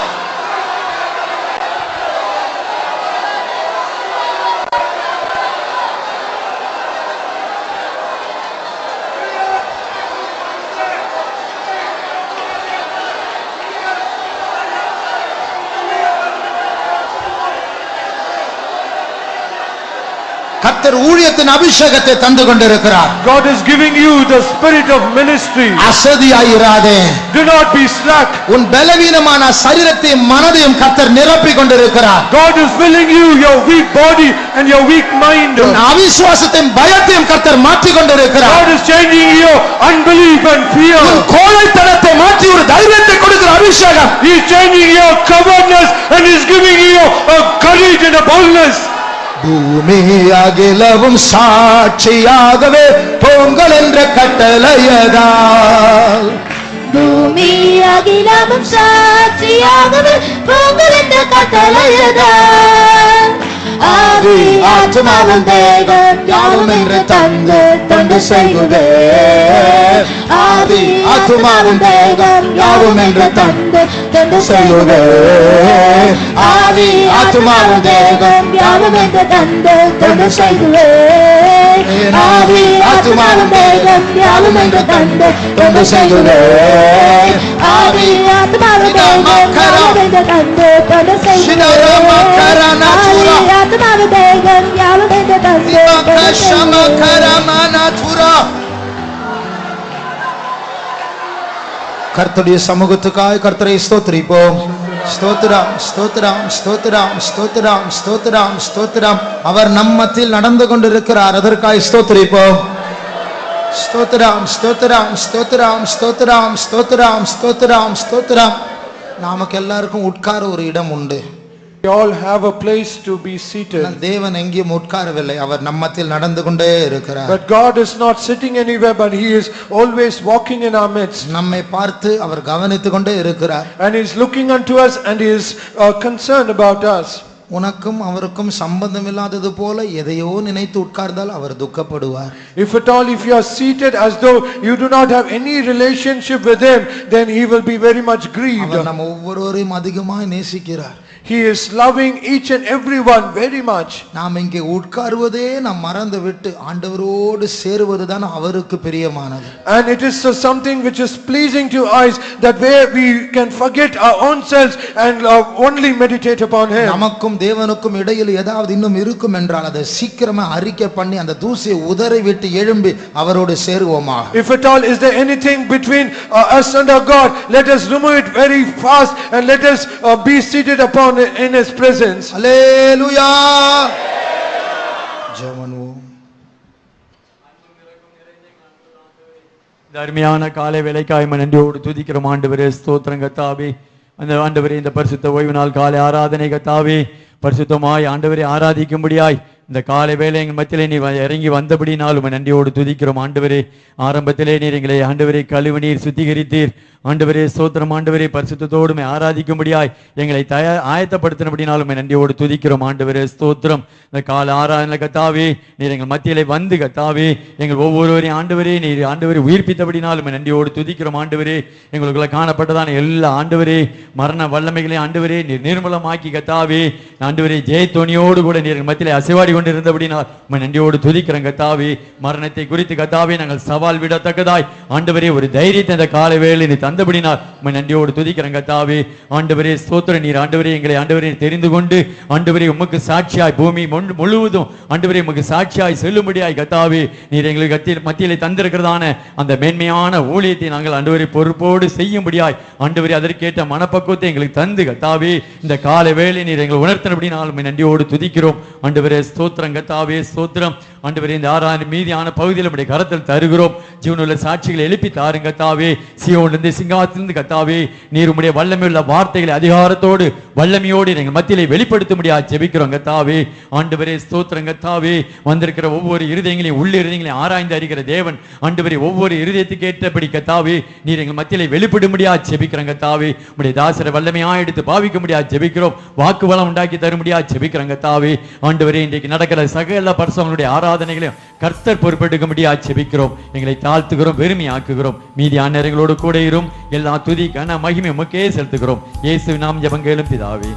கர்த்தர் ஊழியத்தின் அபிஷேகத்தை தந்து கொண்டிருக்கிறார். God is giving you the spirit of ministry. அசதியாயிராதே. Do not be slack. உன் பலவீனமான சரீரத்தையும் மனதையும் கர்த்தர் நிரப்பிக் கொண்டிருக்கிறார். God is filling you your weak body and your weak mind. உன் அவிசுவாசத்தையும் பயத்தையும் கர்த்தர் மாற்றிக் கொண்டிருக்கிறார். God is changing your unbelief and fear. உன் கோழைத்தனத்தை மாற்றி ஒரு தைரியத்தை கொடுக்கிற அபிஷேகம். He is changing your cowardness and is giving you a courage and a boldness. பூமி அகிலவும் சாட்சியாகவே பொங்கல் என்ற கட்டளையதால். பூமி அகிலவும் சாட்சியாகவே பொங்கல் என்ற கட்டளையதால். ஆவி ஆத்மாவும் தேவன் யாவும் என்று தந்து தொண்டு செய்குவேன். ஆவி ஆத்மாவும் தேவன் யாவும் என்று தந்து தொண்டு செய்குவேன். ஆவி ஆத்மாவும் தேவன் யாவும் என்று தந்து தொண்டு செய்குவேன். ஆவி ஆத்மாவும் தேவன் யாவும் என்று தந்து தொண்டு செய்குவேன். ஆவி ஆத்மாவும் தேவன் யாவும் என்று தந்து தொண்டு செய்குவேன். கர்த்தருடைய சமூகத்துக்காய் கர்த்தரை ஸ்தோத்திரிப்போம். ஸ்தோத்திரம் ஸ்தோத்திரம் ஸ்தோத்திரம் ஸ்தோத்திரம் ஸ்தோத்திரம் ஸ்தோத்திரம். அவர் நம்மத்தில் நடந்து கொண்டிருக்கிறார். அதற்காய் ஸ்தோத்திரிப்போம். ஸ்தோத்திரம் ஸ்தோத்திரம் ஸ்தோத்திரம் ஸ்தோத்திரம் ஸ்தோத்திரம் ஸ்தோத்திரம் ஸ்தோத்திரம். நமக்கு எல்லாருக்கும் உட்கார ஒரு இடம் உண்டு. We all have a place to be seated. தேவன் எங்கேயும் உட்காரவில்லை. அவர் நம்மத்தில் நடந்து கொண்டே இருக்கிறார். But God is not sitting anywhere, but He is always walking in our midst. நம்மை பார்த்து அவர் கவனித்துக் கொண்டே இருக்கிறார். And He is looking unto us and He is concerned about us. உனக்கும் அவருக்கும் சம்பந்தம் இல்லாதது போல எதையோ நினைத்து உட்கார்ந்தால் அவர் துக்கப்படுவார். If at all, if you are seated as though you do not have any relationship with Him, then He will be very much grieved. அவர் நம்ம ஒவ்வொருவரையும் அதிகமாக நேசிக்கிறார். He is loving each and every one very much. நாம் இங்கே உட்கார்வதே நாம் மறந்து விட்டு ஆண்டவரோடு சேருவதுதான் அவருக்கு பிரியமானது. And it is something which is pleasing to eyes, that where we can forget our own selves and only meditate upon Him. நமக்கும் தேவனுக்கும் இடையில் ஏதாவது இன்னும் இருக்கும் என்றால் அதை சீக்கிரமா அறிக்கை பண்ணி அந்த தூசியை உதறி விட்டு எழும்பி அவரோடு சேருவோமா. If at all is there anything between us and our God, let us remove it very fast and let us be seated upon in His presence. Hallelujah. ஜெபமனுவோம். தர்மியான காலை வேலைக்காய் நன்றியோடு துதிக்கிறோம் ஆண்டவரே. ஸ்தோத்திரம் கர்த்தாவே. அந்த ஆண்டவரே இந்த பரிசுத்த ஓய்வு நாள் காலை ஆராதனை கர்த்தாவே பரிசுத்தமாய் ஆண்டவரை ஆராதிக்கும்படியாய் இந்த காலை வேலை எங்கள் மத்தியிலே நீ இறங்கி வந்தபடினாலும் நன்றியோடு துதிக்கிறோம் ஆண்டவரே. ஆரம்பத்திலே நீர் எங்களை ஆண்டவரை கழுவி நீர் சுத்திகரித்தீர். ஆண்டவரே ஸ்தோத்திரம் ஆண்டவரே பரிசுத்தத்தோடுமே ஆராதிக்கும்படியாய் எங்களை ஆயத்தப்படுத்தினபடினாலும் நன்றியோடு துதிக்கிறோம் ஆண்டவரே ஸ்தோத்திரம். இந்த கால ஆராதனை கத்தாவே நீர் எங்கள் மத்தியிலே வந்து கத்தாவே எங்கள் ஒவ்வொருவரையும் ஆண்டவரே நீர் ஆண்டவரை உயிர்ப்பித்தபடினாலும் நன்றியோடு துதிக்கிறோம் ஆண்டவரே. எங்களுக்குள்ள காணப்பட்டதான எல்லா ஆண்டவரே மரண வல்லமைகளை ஆண்டவரே நீர் நிர்மலமாக்கி கத்தாவே ஆண்டவரே ஜெயத்தோனியோடு கூட நீர் மத்தியிலே அசைவாடி கொண்டு இருந்தபடினால் நன்றியோடு துதிக்கிறோம் கத்தாவே. மரணத்தை குறித்து கத்தாவே நாங்கள் சவால் விடத்தக்கதாய் ஆண்டவரே ஒரு தைரியத்தை அந்த காலை வேளை நீ தந்தபடினால் நன்றியோடு துதிக்கிறோம் கத்தாவே. ஆண்டவரே ஸ்தோத்திர நீர் ஆண்டவரே எங்களை ஆண்டவரே தெரிந்து கொண்டு ஆண்டவரே உமக்கு சாட்சியாய் பூமி முழுவதும் ஆண்டவரே உமக்கு சாட்சியாய் செல்லும்படியாய் கத்தாவே நீர் எங்களுக்கு மத்தியிலே தந்திருக்கிறதான அந்த மேன்மையான ஊழியத்தை நாங்கள் ஆண்டவரை பொறுப்போடு செய்யும்படியாய் ஆண்டவரே அதற்கேற்ற மனப்பக்குவத்தை எங்களுக்கு தந்து கத்தாவே இந்த காலை வேளை நீர் எங்களை உணர்த்தினபடினாலும் நன்றியோடு துதிக்கிறோம் ஆண்டவரே ஸ்தோத்திரம் கத்தாவே ஸ்தோத்திரம். ஆண்டவரே இந்த ஆறாண்டு மீதியான பகுதியில் நம்முடைய கரத்தில் தருகிறோம். ஜீவனுள்ள சாட்சிகளை எழுப்பி தாருங்க கத்தாவே. சீயோனிலிருந்து சிங்காத்திலிருந்து கத்தாவே நீர் உம்முடைய வல்லமையுள்ள வார்த்தைகளை அதிகாரத்தோடு வல்லமையோடு எங்கள் மத்தியிலே வெளிப்படுத்த முடியாது ஜெபிக்கிறோம் கத்தாவே. ஆண்டவரே ஸ்தோத்திரம் கத்தாவே. வந்திருக்கிற ஒவ்வொரு இருதயங்களையும் உள்ள இருதயங்களையும் ஆராய்ந்து அறிகிற தேவன் ஆண்டவரே ஒவ்வொரு இருதயத்துக்கு ஏற்றபடி கத்தாவே நீர் எங்கள் மத்தியிலே வெளிப்பட முடியாது ஜெபிக்கிறோம் கத்தாவே. உம்முடைய தாசரை வல்லமையா எடுத்து பாவிக்க முடியாது ஜெபிக்கிறோம். வாக்கு வளம் உண்டாக்கி தர முடியாது ஜெபிக்கிறோம் கத்தாவே. ஆண்டவரே இன்றைக்கு நடக்கிற சகல பரிசுத்தங்களுடைய ஆராதனைகளையும் கர்த்தர் பொறுப்பெடுக்க முடியாது ஜெபிக்கிறோம். எங்களை தாழ்த்துகிறோம் வெறுமையாக்குகிறோம். மீதியான நேரங்களோடு கூட இரும். எல்லா துதி கன மகிமை உமக்கே செலுத்துகிறோம். இயேசுவின் நாமம் ஜெபம் கேளும் பிதாவே.